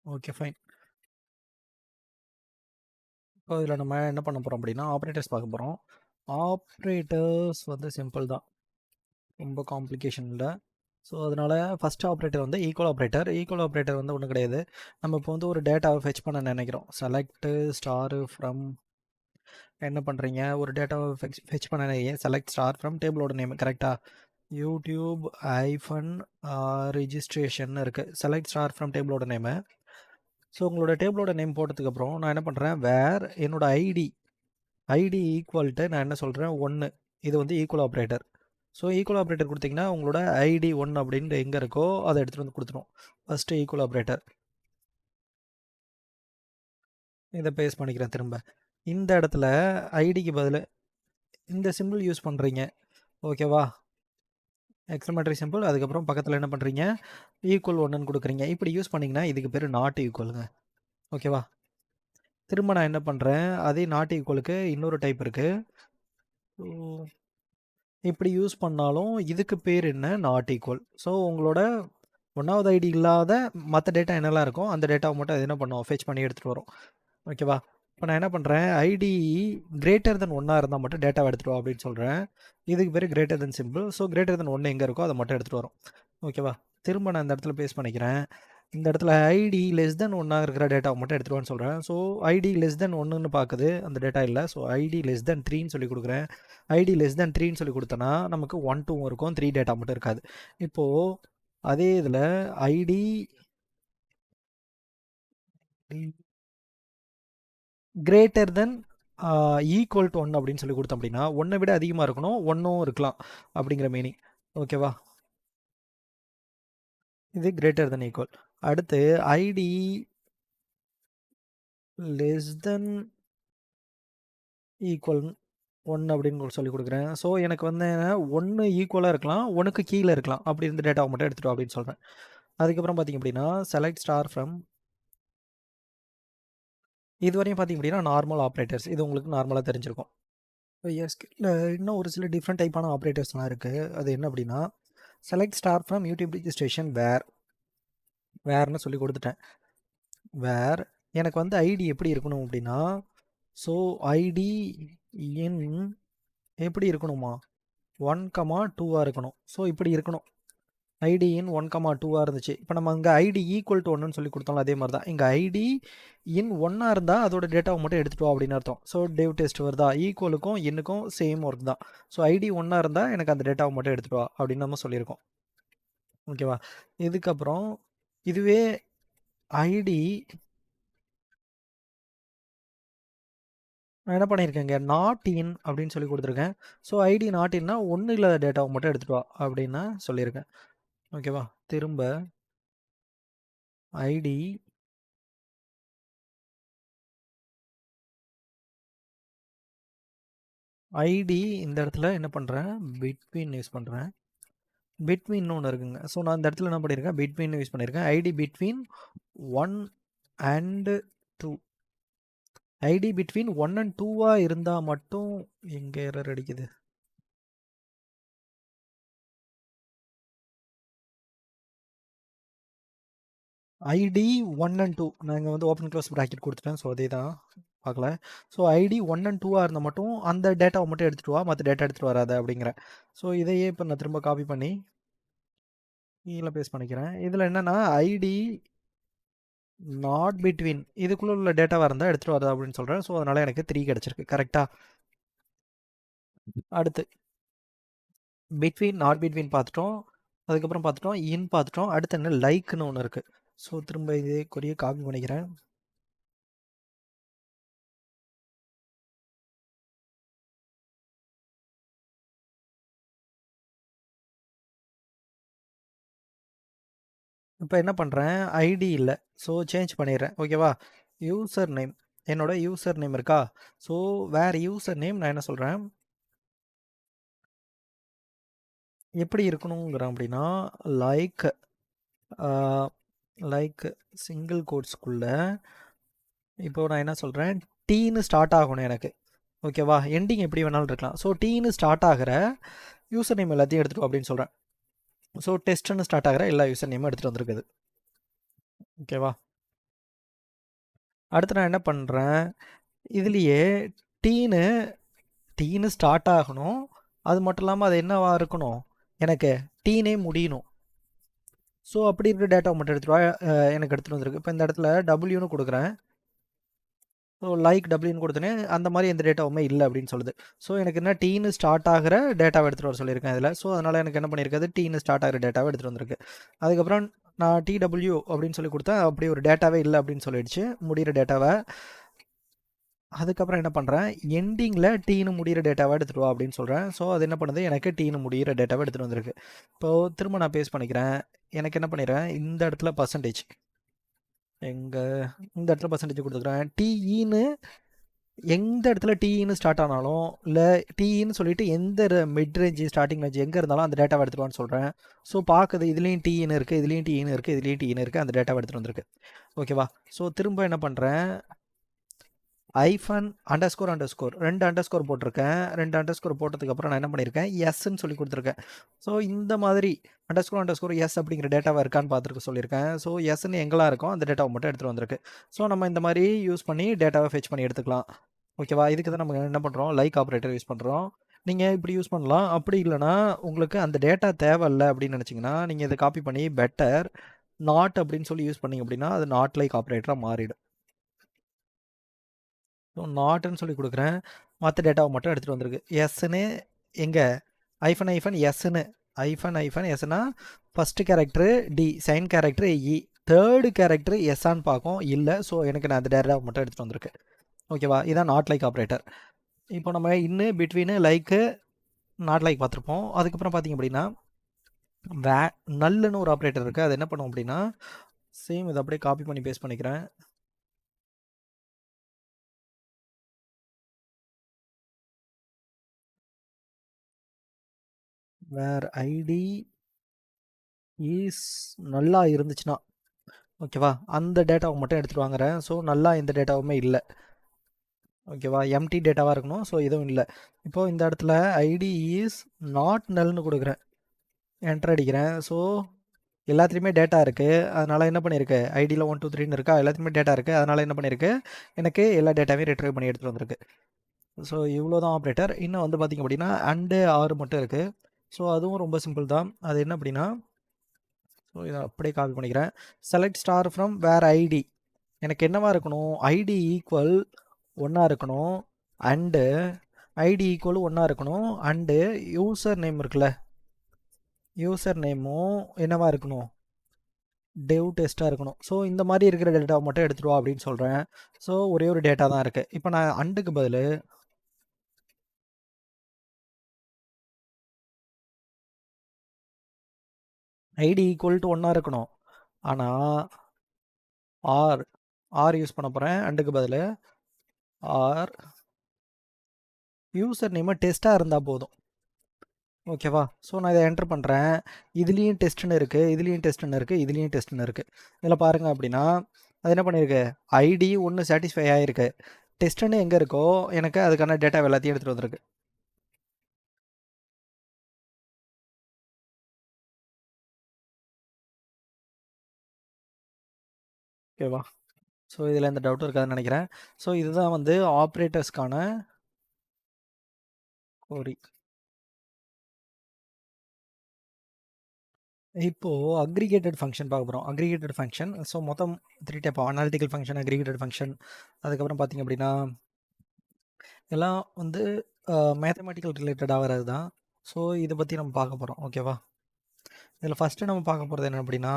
ஓகே ஃபைன். ஸோ இதில் நம்ம என்ன பண்ண போகிறோம் அப்படின்னா ஆப்ரேட்டர்ஸ் பார்க்க போகிறோம். ஆப்ரேட்டர்ஸ் வந்து சிம்பிள் தான், ரொம்ப காம்ப்ளிகேஷன் இல்லை. ஸோ அதனால் ஃபஸ்ட் ஆப்ரேட்டர் வந்து ஈக்குவல் ஆப்ரேட்டர். ஈக்குவல் ஆப்ரேட்டர் வந்து ஒன்றும் கிடையாது. நம்ம இப்போ வந்து ஒரு டேட்டாவை ஃபெச் பண்ண நினைக்கிறோம். செலக்ட் ஸ்டார் ஃப்ரம் என்ன பண்ணுறீங்க, ஒரு டேட்டாவை ஃபெச் பண்ண செலக்ட் ஸ்டார் ஃப்ரம் டேபிளோட நேம் கரெக்டாக யூடியூப் ஐஃபன் ரிஜிஸ்ட்ரேஷன் இருக்குது. செலக்ட் ஸ்டார் ஃப்ரம் டேபிளோட நேமு. ஸோ உங்களோட டேபிளோட நேம் போட்டதுக்கப்புறம் நான் என்ன பண்ணுறேன், வேர் என்னோட ஐடி ஈக்குவல்ட்டு நான் என்ன சொல்கிறேன் 1. இது வந்து equal operator. So equal operator கொடுத்தீங்கன்னா உங்களோட ஐடி 1 அப்படின்ட்டு எங்கே இருக்கோ அதை எடுத்துகிட்டு வந்து கொடுத்துரும். ஃபஸ்ட்டு ஈக்குவல் ஆப்ரேட்டர் இதை பேஸ் பண்ணிக்கிறேன். திரும்ப இந்த இடத்துல ஐடிக்கு பதில் இந்த சிம்பிள் யூஸ் பண்ணுறீங்க. ஓகேவா? எக்ஸ்க்ளமேட்டரி சிம்பிள், அதுக்கப்புறம் பக்கத்தில் என்ன பண்ணுறீங்க, ஈக்குவல் 1ன்னு கொடுக்குறீங்க. இப்படி யூஸ் பண்ணிங்கன்னா இதுக்கு பேர் நாட் ஈக்குவலுங்க. ஓகேவா? திரும்ப நான் என்ன பண்ணுறேன், அதே நாட் ஈக்குவலுக்கு இன்னொரு டைப் இருக்குது. இப்படி யூஸ் பண்ணாலும் இதுக்கு பேர் என்ன, நாட் ஈக்குவல். ஸோ உங்களோட 1வது ஐடி இல்லாத மற்ற டேட்டா என்னெல்லாம் இருக்கோ அந்த டேட்டாவை மட்டும் அது என்ன பண்ணும், ஃபெச் பண்ணி எடுத்துகிட்டு வரும். ஓகேவா? இப்போ நான் என்ன பண்ணுறேன், ஐடி கிரேட்டர் தென் 1 இருந்தால் மட்டும் டேட்டாவை எடுத்துகிட்டு வா அப்படின்னு சொல்கிறேன். இதுக்கு பேர் greater than simple. So greater than 1 எங்கே இருக்கோ அதை மட்டும் எடுத்துகிட்டு வரும். ஓகேவா? திரும்ப நான் இந்த இடத்துல பேஸ் பண்ணிக்கிறேன். இந்த இடத்துல ஐடி லெஸ் தென் 1 இருக்கிற டேட்டாவை மட்டும் எடுத்துகிட்டு சொல்கிறேன். ஸோ ஐடி லெஸ் தென் 1ன்னு பார்க்குது, அந்த டேட்டா இல்லை. ஸோ ஐடி லெஸ் தென் 3ன்னு சொல்லி கொடுக்குறேன். ஐடி லெஸ் தென் 3ன்னு சொல்லி கொடுத்தனா நமக்கு 1 2 இருக்கும், 3 டேட்டா மட்டும் இருக்காது. இப்போது அதே இதில் ID greater than equal to 1 அப்படின்னு சொல்லி கொடுத்தோம் அப்படின்னா 1 விட அதிகமாக இருக்கணும், 1ம் இருக்கலாம் அப்படிங்கிற மீனிங். ஓகேவா? இது கிரேட்டர் தென் ஈக்குவல். அடுத்து ஐடி லெஸ் தென் ஈக்குவல் 1 அப்படின்னு சொல்லி கொடுக்குறேன். ஸோ எனக்கு வந்து 1 ஈக்குவலாக இருக்கலாம், 1க்கு கீழே இருக்கலாம், அப்படி இருந்த டேட்டாவை மட்டும் எடுத்துட்டோம் அப்படின்னு சொல்கிறேன். அதுக்கப்புறம் பார்த்திங்க அப்படின்னா செலக்ட் ஸ்டார் ஃப்ரம், இதுவரையும் பார்த்திங்க அப்படின்னா நார்மல் ஆப்ரேட்டர்ஸ், இது உங்களுக்கு நார்மலாக தெரிஞ்சிருக்கும். எஸ்கியூஎல்ல இன்னும் ஒரு சில டிஃப்ரெண்ட் டைப்பான ஆப்ரேட்டர்ஸ்லாம் இருக்குது. அது என்ன அப்படின்னா select star from YouTube registration வேர்னு சொல்லி கொடுத்துட்டேன். வேர் எனக்கு வந்து ஐடி எப்படி இருக்கணும் அப்படின்னா, ஸோ ஐடி எப்படி இருக்கணுமா, 1, 2 இருக்கணும். ஸோ இப்படி இருக்கணும். ஐடி இன் 1,2 இருந்துச்சு. இப்போ நம்ம அங்கே ஐடி ஈக்குவல் டு 1ன்னு சொல்லி கொடுத்தோம்ல, அதே மாதிரி தான் இங்கே ஐடி இன் 1 இருந்தால் அதோட டேட்டாவை மட்டும் எடுத்துகிட்டு வா அப்படின்னு அர்த்தம். ஸோ டேவ் டெஸ்ட் வருதா, ஈக்குவலுக்கும் இன்னுக்கும் சேம் ஒர்க் தான். ஸோ ஐடி 1 இருந்தால் எனக்கு அந்த டேட்டாவை மட்டும் எடுத்துகிட்டு வா அப்படின்னு நம்ம சொல்லியிருக்கோம். ஓகேவா? இதுக்கப்புறம் இதுவே ஐடி நான் என்ன பண்ணியிருக்கேங்க, நாட் இன் அப்படின்னு சொல்லி கொடுத்துருக்கேன். ஸோ ஐடி நாட் இன்னா 1 இல்லாத டேட்டாவை மட்டும் எடுத்துகிட்டு வா அப்படின்னு சொல்லியிருக்கேன். ஓகேவா? திரும்ப ஐடி இந்த இடத்துல என்ன பண்ணுறேன், பிட்வீன் யூஸ் பண்ணுறேன். பிட்வீன் ஒன்று இருக்குங்க. ஸோ நான் இந்த இடத்துல என்ன பண்ணியிருக்கேன், பிட்வீன் யூஸ் பண்ணியிருக்கேன். ID between 1 and 2. ID between 1 and 2 இருந்தால் மட்டும் எங்கே எரர் அடிக்குது. ஐடி 1 அண்ட் 2 நான் இங்கே வந்து ஓப்பன் க்ளோஸ் ப்ராக்கெட் கொடுத்துட்டேன். ஸோ அதே தான் பார்க்கல. ஸோ ஐடி 1 அண்ட் 2 இருந்தால் மட்டும் அந்த டேட்டாவை மட்டும் எடுத்துகிட்டு வா, மற்ற டேட்டா எடுத்துகிட்டு வராத அப்படிங்கிறேன். ஸோ இதையே இப்போ நான் திரும்ப காப்பி பண்ணி கீழே பேஸ்ட் பண்ணிக்கிறேன். இதில் என்னென்னா ஐடி நாட் பிட்வீன் இதுக்குள்ளே உள்ள டேட்டாவாக இருந்தால் எடுத்துகிட்டு வரதா அப்படின்னு சொல்கிறேன். ஸோ அதனால் எனக்கு 3 கிடச்சிருக்கு. கரெக்டாக? அடுத்து பிட்வீன் நாட் பிட்வீன் பார்த்துட்டோம். அதுக்கப்புறம் பார்த்துட்டோம் இன் பார்த்துட்டோம். அடுத்து என்ன, லைக்னு ஒன்று இருக்குது. ஸோ திரும்ப இதே கொரிய காப்பி பண்ணிக்கிறேன். இப்போ என்ன பண்ணுறேன், ஐடி இல்லை. ஸோ சேஞ்ச் பண்ணிடுறேன். ஓகேவா? யூசர் நேம், என்னோட யூசர் நேம் இருக்கா? ஸோ வேறு யூசர் நேம் நான் என்ன சொல்கிறேன், எப்படி இருக்கணுங்கிறேன் அப்படின்னா லைக் சிங்கிள் கோட்ஸ்குள்ள இப்போ நான் என்ன சொல்கிறேன், டீன்னு ஸ்டார்ட் ஆகணும் எனக்கு. ஓகேவா? எண்டிங் எப்படி வேணாலும் இருக்கலாம். ஸோ டீன்னு ஸ்டார்ட் ஆகிற யூசர் நேம் எல்லாத்தையும் எடுத்துகிட்டு அப்படின்னு சொல்கிறேன். ஸோ டெஸ்ட்டுன்னு ஸ்டார்ட் ஆகிற எல்லா யூசர் நேமும் எடுத்துகிட்டு வந்திருக்குது. ஓகேவா? அடுத்து நான் என்ன பண்ணுறேன், இதுலேயே டீன்னு ஸ்டார்ட் ஆகணும். அது மட்டும் இல்லாமல் அது என்னவா இருக்கணும், எனக்கு டீனே முடியணும். ஸோ அப்படி இருக்கிற டேட்டாவை மட்டும் எடுத்துகிட்டு வா, எனக்கு எடுத்துகிட்டு வந்திருக்கு. இப்போ இந்த இடத்துல டபிள்யூன்னு கொடுக்குறேன். ஸோ லைக் டபிள்யூன்னு கொடுத்தனே அந்த மாதிரி எந்த டேட்டாவுமே இல்லை அப்படின்னு சொல்லுது. ஸோ எனக்கு என்ன, டீன்னு ஸ்டார்ட் ஆகிற டேட்டாவை எடுத்துகிட்டு வர சொல்லியிருக்கேன் இதில். ஸோ அதனால் எனக்கு என்ன பண்ணியிருக்காது, டீன்னு ஸ்டார்ட் ஆகிற டேட்டாவை எடுத்துகிட்டு வந்திருக்கு. அதுக்கப்புறம் நான் டிடபிள்யூ அப்படின்னு சொல்லி கொடுத்தேன். அப்படி ஒரு டேட்டாவே இல்லை அப்படின்னு சொல்லிடுச்சு, முடிகிற டேட்டாவை. அதுக்கப்புறம் என்ன பண்ணுறேன், எண்டிங்கில் டீன்னு முடிகிற டேட்டாவை எடுத்துகிட்டு வா அப்படின்னு சொல்கிறேன். ஸோ அது என்ன பண்ணுது, எனக்கு டீன்னு முடிகிற டேட்டாவை எடுத்துகிட்டு வந்திருக்கு. இப்போது திரும்ப நான் பேஸ்ட் பண்ணிக்கிறேன். எனக்கு என்ன பண்ணிடுறேன், இந்த இடத்துல பர்சன்டேஜ் இந்த இடத்துல பர்சன்டேஜ் கொடுத்துக்கிறேன். டிஇன்னு எந்த இடத்துல டிஇன்னு ஸ்டார்ட் ஆனாலும், இல்லை டிஇன்னு சொல்லிட்டு எந்த மிட் ரேஞ்சு ஸ்டார்டிங் ரேஞ்சு எங்கே இருந்தாலும் அந்த டேட்டாவை எடுத்துகிட்டு சொல்கிறேன். ஸோ பார்க்குது, இதுலேயும் டிஇன்னு இருக்குது, இதுலேயும் டிஇன்னு இருக்குது, இதுலேயும் டிஇன்னு இருக்குது, அந்த டேட்டாவை எடுத்துகிட்டு வந்திருக்கு. ஓகேவா? ஸோ திரும்ப என்ன பண்ணுறேன், ஐஃபன் ___ 2 அண்டர்ஸ்கோர் போட்டிருக்கேன். 2 அண்டர்ஸ்கோர் போட்டதுக்கப்புறம் நான் என்ன பண்ணியிருக்கேன், எஸ்ன்னு சொல்லி கொடுத்துருக்கேன். ஸோ இந்த மாதிரி ___ எஸ் அப்படிங்கிற டேட்டாவை இருக்கான்னு பார்த்துருக்க சொல்லியிருக்கேன். ஸோ எஸ்ன்னு எங்கெல்லாம் இருக்கும் அந்த டேட்டாவை மட்டும் எடுத்துகிட்டு வந்திருக்கு. ஸோ நம்ம இந்த மாதிரி யூஸ் பண்ணி டேட்டாவை ஃபெச் பண்ணி எடுத்துக்கலாம். ஓகேவா? இதுக்கு தான் நம்ம என்ன பண்ணுறோம், லைக் ஆப்ரேட்டர் யூஸ் பண்ணுறோம். நீங்கள் இப்படி யூஸ் பண்ணலாம். அப்படி இல்லைனா உங்களுக்கு அந்த டேட்டா தேவையில்லை அப்படின்னு நினச்சிங்கன்னா நீங்கள் இதை காப்பி பண்ணி பெட்டர் நாட் அப்படின்னு சொல்லி யூஸ் பண்ணிங்க அப்படின்னா அது நாட் லைக் ஆப்ரேட்டராக மாறிடும். ஸோ நாட்டுன்னு சொல்லி கொடுக்குறேன். மற்ற டேட்டாவை மட்டும் எடுத்துகிட்டு வந்திருக்கு. எஸ்ன்னு எங்கே, ஐஃபன் எஸ்ன்னு எஸ்னா first character T, second character E, third character எஸ்ஸான்னு பார்க்கும். இல்லை. ஸோ எனக்கு நான் அந்த டேட்டாவை மட்டும் எடுத்துகிட்டு வந்திருக்கு. ஓகேவா? இதான் நாட் லைக் ஆப்ரேட்டர். இப்போ நம்ம பிட்வீனு லைக்கு நாட் லைக் பார்த்துருப்போம். அதுக்கப்புறம் பார்த்திங்க அப்படின்னா நல்லுன்னு ஒரு ஆப்ரேட்டர் இருக்குது. அது என்ன பண்ணும் அப்படின்னா, சேம் இதை அப்படியே காப்பி பண்ணி பேஸ்ட் பண்ணிக்கிறேன். வேர் ஐடி இஸ் நல்லா இருந்துச்சுன்னா, ஓகேவா, அந்த டேட்டாவை மட்டும் எடுத்துகிட்டு வாங்குறேன். ஸோ நல்லா எந்த டேட்டாவுமே இல்லை. ஓகேவா? எம்டி டேட்டாவாக இருக்கணும். ஸோ இதுவும் இல்லை. இப்போது இந்த இடத்துல ஐடி இஸ் நாட் நல்னு கொடுக்குறேன், என்டர் அடிக்கிறேன். ஸோ எல்லாத்துலேயுமே டேட்டா இருக்குது. அதனால் என்ன பண்ணியிருக்கு, ஐடியில் 1 2 3ன்னு இருக்கா, எல்லாத்துலேயுமே டேட்டா இருக்குது. அதனால் என்ன பண்ணியிருக்கு, எனக்கு எல்லா டேட்டாவையும் ரிட்ரைவ் பண்ணி எடுத்துகிட்டு வந்திருக்கு. ஸோ இவ்வளோ தான் ஆப்ரேட்டர். இன்னும் வந்து பார்த்திங்க அப்படின்னா அண்டு ஆறு மட்டும் இருக்குது. ஸோ அதுவும் ரொம்ப சிம்பிள் தான். அது என்ன அப்படின்னா, ஸோ இதை அப்படியே காப்பி பண்ணிக்கிறேன். Select star from where ID. எனக்கு என்னவா இருக்கணும், ஐடி ஈக்குவல் ஒன்றா இருக்கணும், அண்டு ஐடி ஈக்குவல் ஒன்றா இருக்கணும், அண்டு யூசர் நேம் இருக்குல்ல, யூசர் நேமும் என்னவா இருக்கணும், டெவ் டெஸ்ட்டாக இருக்கணும். ஸோ இந்த மாதிரி இருக்கிற டேட்டாவை மட்டும் எடுத்துருவா அப்படின்னு சொல்கிறேன். ஸோ ஒரே ஒரு டேட்டா தான் இருக்குது. இப்போ நான் அண்டுக்கு பதில் ஐடி ஈக்குவல் டு ஒன்றா இருக்கணும், ஆனால் ஆர் யூஸ் பண்ண போகிறேன். அண்டுக்கு பதில் ஆர் யூசர் நேமு டெஸ்ட்டாக இருந்தால் போதும். ஓகேவா? ஸோ நான் இதை என்டர் பண்ணுறேன். இதுலேயும் டெஸ்ட்டுன்னு இருக்குது, இதுலேயும் டெஸ்ட்டுன்னு இருக்குது, இதுலேயும் டெஸ்ட்டுன்னு இருக்குது. இதில் பாருங்கள் அப்படின்னா அது என்ன பண்ணியிருக்கு, ஐடி ஒன்று சாட்டிஸ்ஃபை ஆகிருக்கு, டெஸ்ட்டுன்னு எங்கே இருக்கோ எனக்கு அதுக்கான டேட்டா எல்லாத்தையும் எடுத்துகிட்டு வந்திருக்கு. ஓகேவா? ஸோ இதில் எந்த டவுட்டும் இருக்காதுன்னு நினைக்கிறேன். ஸோ இதுதான் வந்து ஆப்ரேட்டர்ஸ்க்கான கோரி. இப்போது அக்ரிகேட்டட் ஃபங்க்ஷன் பார்க்க போகிறோம். அக்ரிகேட்டட் ஃபங்க்ஷன் ஸோ மொத்தம் 3 type: analytical function, aggregated function, அதுக்கப்புறம் பார்த்திங்க அப்படின்னா எல்லாம் வந்து மேத்தமெட்டிக்கல் ரிலேட்டடாக வர்றது தான். ஸோ இதை பற்றி நம்ம பார்க்க போகிறோம். ஓகேவா? இதில் ஃபஸ்ட்டு நம்ம பார்க்க போகிறது என்ன அப்படின்னா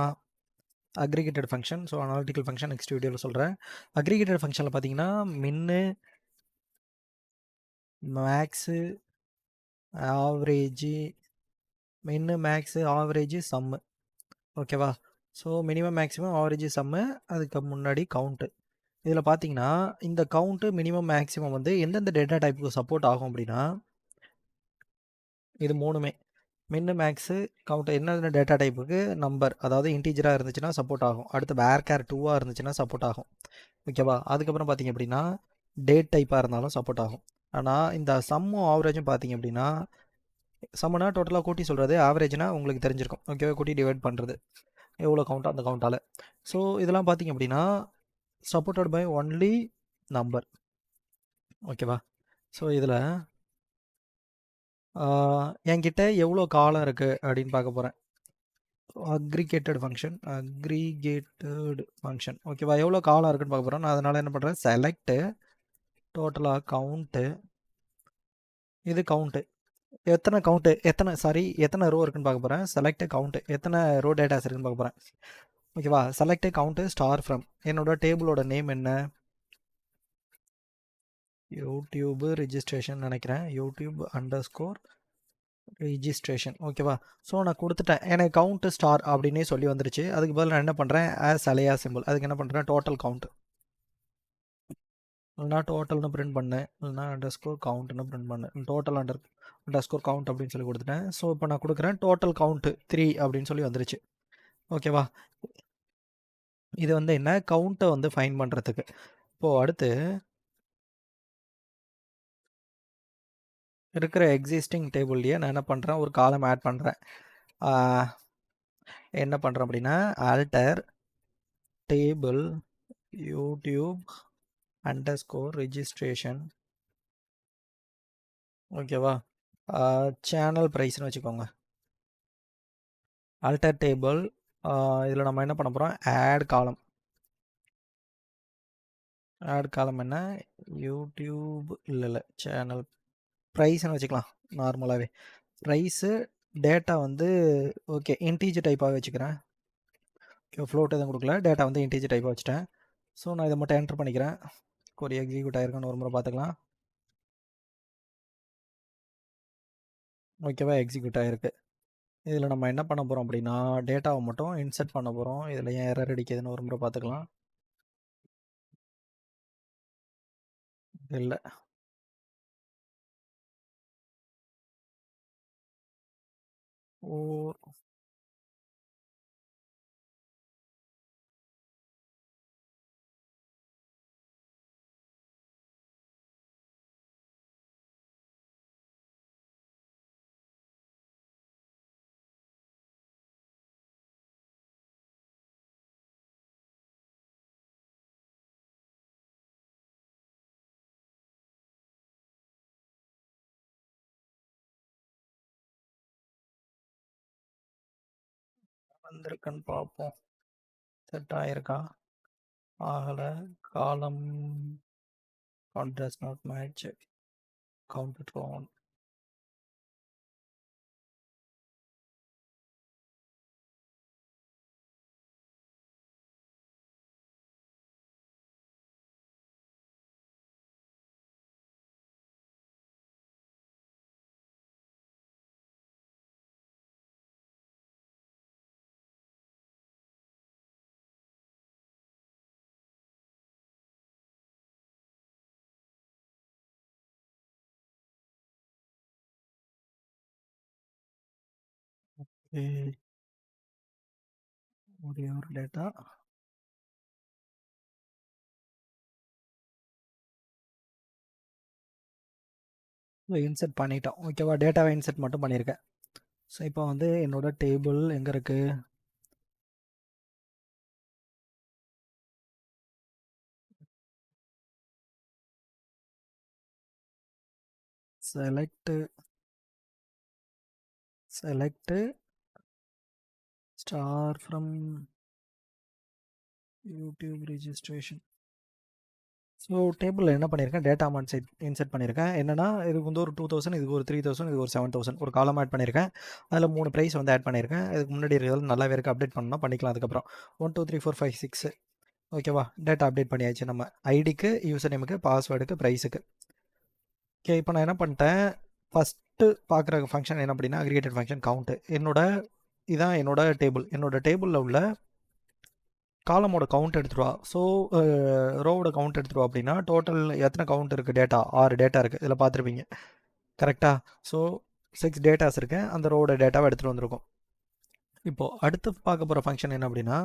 aggregated function. So analytical function next வீடியோவில் சொல்கிறேன். அக்ரிகேட்டட் ஃபங்க்ஷனில் பார்த்தீங்கன்னா மின்னு, மேக்ஸு, ஆவரேஜு, மின்னு, மேக்ஸு, ஆவரேஜு, சம்மு. ஓகேவா? ஸோ மினிமம், மேக்ஸிமம், ஆவரேஜ், சம்மு, அதுக்கு முன்னாடி கவுண்ட்டு. இதில் பார்த்தீங்கன்னா இந்த கவுண்ட்டு, மினிமம், மேக்ஸிமம் வந்து எந்தெந்த டேட்டா டைப்புக்கு சப்போர்ட் ஆகும் அப்படின்னா இது மூணுமே மின்னு, மேக்ஸு, கவுண்ட் என்னென்ன டேட்டா டைப்புக்கு நம்பர் அதாவது இன்டீஜராக இருந்துச்சுன்னா சப்போர்ட் ஆகும். அடுத்து வேர்கேர் 2ஆக இருந்துச்சுன்னா சப்போர்ட் ஆகும். ஓகேவா? அதுக்கப்புறம் பார்த்திங்க அப்படின்னா டேட் டைப்பாக இருந்தாலும் சப்போர்ட் ஆகும். ஆனால் இந்த சம்மும் ஆவரேஜும் பார்த்திங்க அப்படின்னா சம்முனா டோட்டலாக கூட்டி சொல்கிறது, ஆவரேஜ்னா உங்களுக்கு தெரிஞ்சிருக்கும். ஓகேவா? கூட்டி டிவைட் பண்ணுறது எவ்வளோ கவுண்ட்டோ அந்த கவுண்ட்டால். ஸோ இதெல்லாம் பார்த்திங்க அப்படின்னா சப்போர்ட்டட் பை ஒன்லி நம்பர். ஓகேவா? ஸோ இதில் என்கிட்ட எவ்வளோ காலம் இருக்குது அப்படின்னு பார்க்க போகிறேன். அக்ரிகேட்டட் ஃபங்க்ஷன் ஓகேவா? எவ்வளோ காலம் இருக்குன்னு பார்க்க போகிறோம். நான் அதனால் என்ன பண்ணுறேன், செலக்ட்டு டோட்டலாக கவுண்ட்டு, இது கவுண்ட்டு எத்தனை ரோ இருக்குன்னு பார்க்க போகிறேன். செலக்ட் கவுண்ட்டு எத்தனை ரோ டேட்டாஸ் இருக்குன்னு பார்க்க போகிறேன். ஓகேவா? செலக்ட் கவுண்ட்டு ஸ்டார் ஃப்ரம் என்னோட டேபிளோட நேம் என்ன, யூடியூப் ரிஜிஸ்ட்ரேஷன் நினைக்கிறேன், யூடியூப் _ ரிஜிஸ்ட்ரேஷன். ஓகேவா? ஸோ நான் கொடுத்துட்டேன், எனக்கு கவுண்ட்டு ஸ்டார் அப்படின்னே சொல்லி வந்துருச்சு. அதுக்கு பதில் நான் என்ன பண்ணுறேன், அலையா சிம்பிள் அதுக்கு என்ன பண்ணுறேன், டோட்டல் கவுண்ட் இல்லைனா டோட்டல்னு பிரிண்ட் பண்ணேன், இல்லைனா கவுண்ட்னு பிரிண்ட் பண்ணேன். டோட்டல் கவுண்ட் அப்படின்னு சொல்லி கொடுத்துட்டேன். ஸோ இப்போ நான் கொடுக்குறேன் டோட்டல் கவுண்ட்டு 3 அப்படின்னு சொல்லி வந்துருச்சு. ஓகேவா? இது வந்து என்ன, கவுண்ட்டை வந்து ஃபைன் பண்ணுறதுக்கு. இப்போது அடுத்து இருக்கிற எக்ஸிஸ்டிங் டேபிள்லேயே நான் என்ன பண்ணுறேன், ஒரு காலம் ஆட் பண்ணுறேன். என்ன பண்ணுறேன் அப்படின்னா ஆல்டர் டேபிள் யூடியூப் _registration. ஓகேவா? சேனல் ப்ரைஸ்னு வச்சுக்கோங்க. ஆல்டர் டேபிள் இதில் நம்ம என்ன பண்ண போகிறோம், ஆட் காலம் என்ன, யூடியூப் இல்லை சேனல் ப்ரைஸ்னு வச்சுக்கலாம். நார்மலாகவே ப்ரைஸு டேட்டா வந்து ஓகே இன்டீஜர் டைப்பாக வச்சுக்கிறேன். ஓகே, ஃப்ளோட் எதுவும் கொடுக்கல, டேட்டா வந்து இன்டீஜர் டைப்பாக வச்சுட்டேன். ஸோ நான் இதை மட்டும் என்டர் பண்ணிக்கிறேன். கொரி எக்ஸிக்யூட் ஆகிருக்கான்னு ஒரு முறை பார்த்துக்கலாம். ஓகேவா? எக்ஸிக்யூட் ஆகிருக்கு. இதில் நம்ம என்ன பண்ண போகிறோம் அப்படின்னா டேட்டாவை மட்டும் இன்சர்ட் பண்ண போகிறோம். இதில் ஏன் எரர் அடிக்குதுன்னு ஒரு முறை பார்த்துக்கலாம். இல்லை, ஓ வந்திருக்குன்னு பார்ப்போம். செட் ஆயிருக்கா? ஆகலை. காலம் does not match. Count it on. ஒரே ஒரு டேட்டா இன்செர்ட் பண்ணிட்டோம். ஓகேவா? டேட்டாவை இன்செர்ட் மட்டும் பண்ணியிருக்கேன். ஸோ இப்போ வந்து என்னோட டேபிள் எங்கே இருக்குது? select star from YouTube registration. So டேபிளில் என்ன பண்ணியிருக்கேன்? டேட்டா அமௌண்ட் இன்செர்ட் பண்ணியிருக்கேன். என்னென்னா இதுக்கு வந்து ஒரு 2000, இதுக்கு ஒரு 3000, இதுக்கு ஒரு 7000 ஒரு காலம் ஆட் பண்ணியிருக்கேன். அதில் 3 ப்ரைஸ் வந்து ஆட் பண்ணியிருக்கேன். இதுக்கு முன்னாடி இருக்கிறது நல்லாவே இருக்குது. அப்டேட் பண்ணால் பண்ணிக்கலாம். அதுக்கப்புறம் 1 2 3 4 5 6 ஓகேவா? டேட்டா அப்டேட் பண்ணியாச்சு. நம்ம ஐடிக்கு, யூசர் நேமுக்கு, பாஸ்வேர்டுக்கு, ப்ரைஸுக்கு. ஓகே, இப்போ நான் என்ன பண்ணிட்டேன்? ஃபஸ்ட்டு பார்க்குற ஃபங்க்ஷன் என்ன அப்படின்னா அக்ரிகேட்டட் ஃபங்க்ஷன் கவுண்ட்டு. இதான் என்னோட டேபிள். என்னோட டேபிளில் உள்ள காலமோட கவுண்ட் எடுத்துருவா. ஸோ ரோவோட கவுண்ட் எடுத்துருவா அப்படின்னா டோட்டல் எத்தனை கவுண்ட் இருக்குது? டேட்டா 6 டேட்டா இருக்குது. இதில் பார்த்துருப்பீங்க கரெக்டாக. ஸோ 6 டேட்டாஸ் இருக்கு. அந்த ரோவோட டேட்டாவை எடுத்துகிட்டு வந்திருக்கோம். இப்போது அடுத்து பார்க்க போகிற ஃபங்க்ஷன் என்ன அப்படின்னா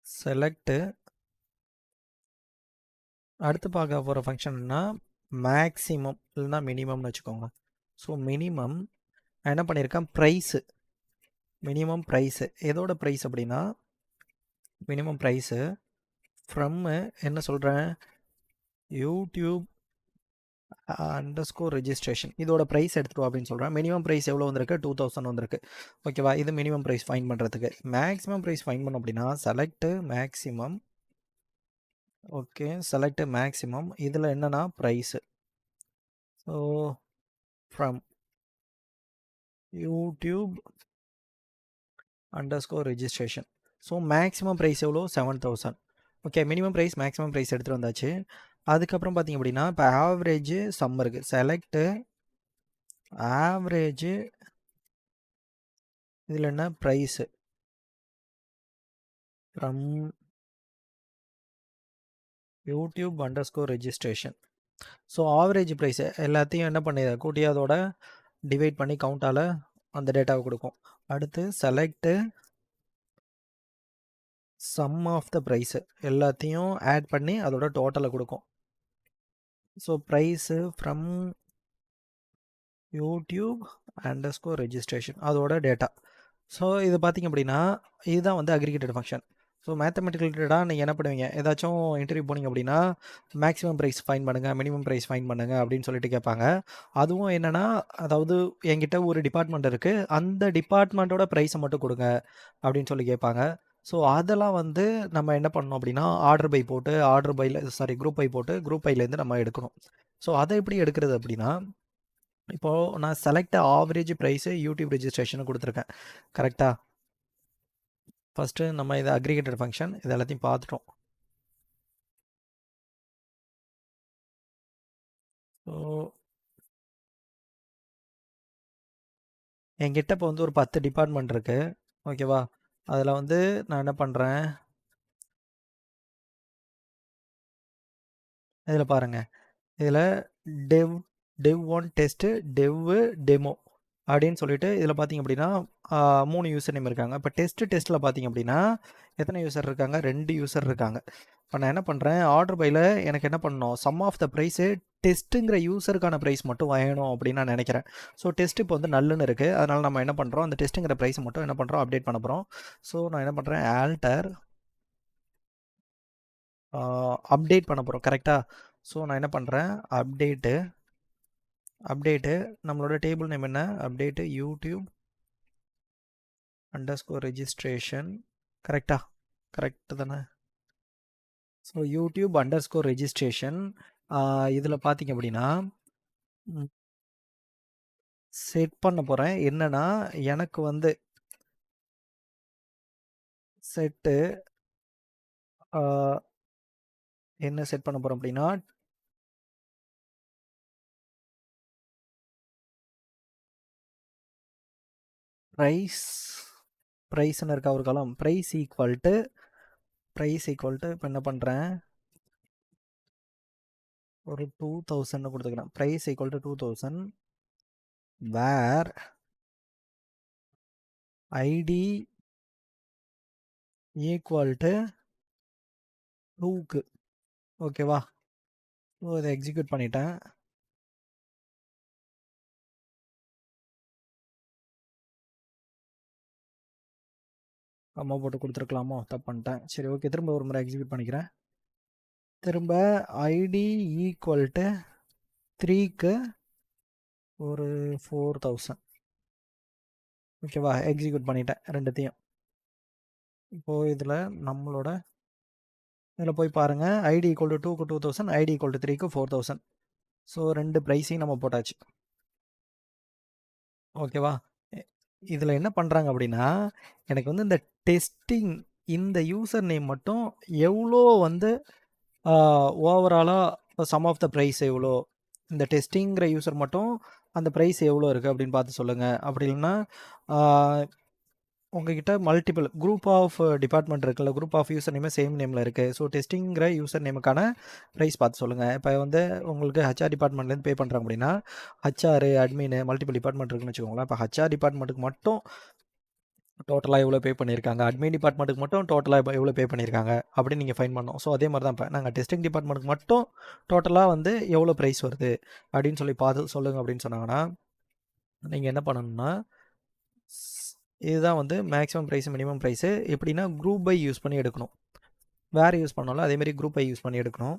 செலக்ட்டு. அடுத்து பார்க்க போகிற ஃபங்க்ஷன்னா மேக்ஸிமம் இல்லைனா மினிமம்னு வச்சுக்கோங்க. ஸோ மினிமம் நான் என்ன பண்ணியிருக்கேன்? ப்ரைஸு. மினிமம் ப்ரைஸு எதோட ப்ரைஸ் அப்படின்னா மினிமம் ப்ரைஸு ஃப்ரம்மு என்ன சொல்கிறேன்? யூடியூப் _registration இதோட ப்ரைஸ் எடுத்துகிட்டு அப்படின்னு சொல்கிறேன். மினிமம் ப்ரைஸ் எவ்வளோ வந்திருக்கு? 2000 வந்திருக்கு. ஓகேவா? இது மினிமம் ப்ரைஸ் ஃபைன் பண்ணுறதுக்கு. மேக்ஸிமம் ப்ரைஸ் ஃபைன் பண்ணோம் அப்படின்னா select maximum. Okay, select maximum. இதில் என்னென்னா price. So from YouTube _registration. So maximum price எவ்வளோ? 7000. Okay, minimum price maximum price எடுத்துகிட்டு வந்தாச்சு. அதுக்கப்புறம் பார்த்திங்க அப்படின்னா இப்போ ஆவரேஜ் சம் இருக்குது. Select average. இதில் என்ன? Price from YouTube _registration. So average price எல்லாத்தையும் என்ன பண்ணி கூட்டி அதோட டிவைட் பண்ணி கவுண்டால் அந்த டேட்டாவை கொடுக்கும். அடுத்து select sum of the price எல்லாத்தையும் ஆட் பண்ணி அதோட டோட்டலை கொடுக்கும். So price from YouTube _registration அதோட டேட்டா. ஸோ இது பார்த்திங்க அப்படின்னா இதுதான் வந்து அக்ரிகேட்டட் ஃபங்க்ஷன். ஸோ மேத்தமெட்டிக்கல் ரிலேட்டடாக நீங்கள் என்ன பண்ணுவீங்க? ஏதாச்சும் இன்டர்வியூ போனீங்க அப்படின்னா மேக்ஸிமம் ப்ரைஸ் ஃபைன் பண்ணுங்கள், மினிமம் ப்ரைஸ் ஃபைன் பண்ணுங்கள் அப்படின்னு சொல்லிட்டு கேட்பாங்க. அதுவும் என்னென்னா அதாவது என்கிட்ட ஒரு டிபார்ட்மெண்ட் இருக்குது, அந்த டிபார்ட்மெண்ட்டோட ப்ரைஸை மட்டும் கொடுங்க அப்படின்னு சொல்லி கேட்பாங்க. ஸோ அதெல்லாம் வந்து நம்ம என்ன பண்ணணும் அப்படின்னா ஆர்டர் பை போட்டு குரூப் பை போட்டு குரூப் பைலேருந்து நம்ம எடுக்கணும். ஸோ அதை எப்படி எடுக்கிறது அப்படின்னா இப்போது நான் செலக்ட் ஆவரேஜ் ப்ரைஸு யூடியூப் ரெஜிஸ்ட்ரேஷனை கொடுத்துருக்கேன். கரெக்டாக? ஃபஸ்ட்டு நம்ம இதை அக்ரிகேட்டட் ஃபங்க்ஷன் இது எல்லாத்தையும் பார்த்துட்டோம். ஸோ என்கிட்ட இப்போ வந்து ஒரு 10 டிபார்ட்மெண்ட் இருக்குது. ஓகேவா? அதில் வந்து நான் என்ன பண்ணுறேன்? இதில் பாருங்கள். இதில் டெவ் 1 டெஸ்ட்டு, டெவ்வு, டெமோ அப்படின்னு சொல்லிட்டு இதில் பார்த்திங்க அப்படின்னா 3 யூசர் நேம் இருக்காங்க. இப்போ டெஸ்ட்டில் பார்த்திங்க அப்படின்னா எத்தனை யூசர் இருக்காங்க? 2 யூசர் இருக்காங்க. இப்போ நான் என்ன பண்ணுறேன்? ஆர்டர் பையில் எனக்கு என்ன பண்ணணும்? சம் ஆஃப் த ப்ரைஸு டெஸ்ட்டுங்கிற யூசருக்கான ப்ரைஸ் மட்டும் வேணும் அப்படின்னு நான் நினைக்கிறேன். ஸோ டெஸ்ட் இப்போ வந்து நல்லுன்னு இருக்குது. அதனால் நம்ம என்ன பண்ணுறோம்? அந்த டெஸ்ட்டுங்கிற ப்ரைஸ் மட்டும் என்ன பண்ணுறோம்? அப்டேட் பண்ண போகிறோம். ஸோ நான் என்ன பண்ணுறேன்? ஆல்டர் அப்டேட் பண்ண போகிறோம். கரெக்டாக? ஸோ நான் என்ன பண்ணுறேன்? அப்டேட்டு நம்மளோட டேபிள் நேம் என்ன? அப்டேட்டு யூடியூப் _registration கரெக்டா? கரெக்ட் தானே? ஸோ யூடியூப் _registration இதில் பார்த்தீங்க அப்படின்னா செட் பண்ண போகிறேன். என்னன்னா எனக்கு வந்து செட்டு என்ன செட் பண்ண போகிறோம் அப்படின்னா ப்ரைஸ்ன்னு இருக்கா ஒரு காலம், ப்ரைஸ் ஈக்குவல் டு இப்போ என்ன பண்ணுறேன், ஒரு 2000 கொடுத்துக்கிறேன். Price equal to 2000 where ID equal to 2க்கு. ஓகேவா? ஸோ இதை எக்ஸிக்யூட் பண்ணிட்டேன். அம்மா போட்டு கொடுத்துருக்கலாமோ, தப்பு பண்ணிட்டேன். சரி ஓகே, திரும்ப ஒரு முறை எக்ஸிக்யூட் பண்ணிக்கிறேன். திரும்ப ஐடி ஈக்குவல் டு 3க்கு ஒரு 4000. ஓகேவா? எக்ஸிக்யூட் பண்ணிட்டேன் ரெண்டுத்தையும். இப்போது இதில் நம்மளோட இதில் போய் பாருங்கள், ஐடி ஈக்குவல் டு 2க்கு 2000, ஐடி ஈக்குவல் டு 3க்கு 4000. ஸோ ரெண்டு ப்ரைஸையும் நம்ம போட்டாச்சு. ஓகேவா? இதில் என்ன பண்ணுறாங்க அப்படின்னா, எனக்கு வந்து இந்த டெஸ்டிங் இந்த யூசர் நேம் மட்டும் எவ்வளோ வந்து ஓவராலாக இப்போ சம் ஆஃப் த ப்ரைஸ் எவ்வளோ, இந்த டெஸ்டிங்கிற யூசர் மட்டும் அந்த ப்ரைஸ் எவ்வளோ இருக்குது அப்படின்னு பார்த்து சொல்லுங்கள். அப்படி இல்லைன்னா உங்ககிட்ட மல்டிபிள் குரூப் ஆஃப் டிபார்ட்மெண்ட் இருக்குல்ல, குரூப் ஆஃப் யூசர் நேமே சேம் நேமில் இருக்குது. ஸோ டெஸ்டிங்கிற யூசர் நேமுக்கான ப்ரைஸ் பார்த்து சொல்லுங்கள். இப்போ வந்து உங்களுக்கு ஹச்ஆர் டிபார்ட்மெண்ட்லேருந்து பே பண்ணுறாங்க அப்படின்னா, ஹச்ஆர் அட்மின் மல்டிபிள் டிபார்ட்மெண்ட் இருக்குன்னு வச்சுக்கோங்களேன். இப்போ ஹச்ஆர் டிபார்ட்மெண்ட்டுக்கு மட்டும் டோட்டலாக எவ்வளோ பே பண்ணியிருக்காங்க, அட்மின் டிபார்ட்மெண்ட்டுக்கு மட்டும் டோட்டலாக எவ்வளோ பே பண்ணியிருக்காங்க அப்படின்னு நீங்கள் ஃபைன் பண்ணணும். ஸோ அதே மாதிரி தான் இப்போ நாங்கள் டெஸ்டிங் டிபார்ட்மெண்ட்டுக்கு மட்டும் டோட்டலாக வந்து எவ்வளோ ப்ரைஸ் வருது அப்படின்னு சொல்லி பார்த்து சொல்லுங்கள் அப்படின்னு சொன்னாங்கன்னா, நீங்கள் என்ன பண்ணணும்னா, இதுதான் வந்து மேக்ஸிமம் ப்ரைஸ் மினிமம் ப்ரைஸு. எப்படின்னா குரூப் பை யூஸ் பண்ணி எடுக்கணும். வேறு யூஸ் பண்ணாலும் அதேமாரி குரூப் பை யூஸ் பண்ணி எடுக்கணும்.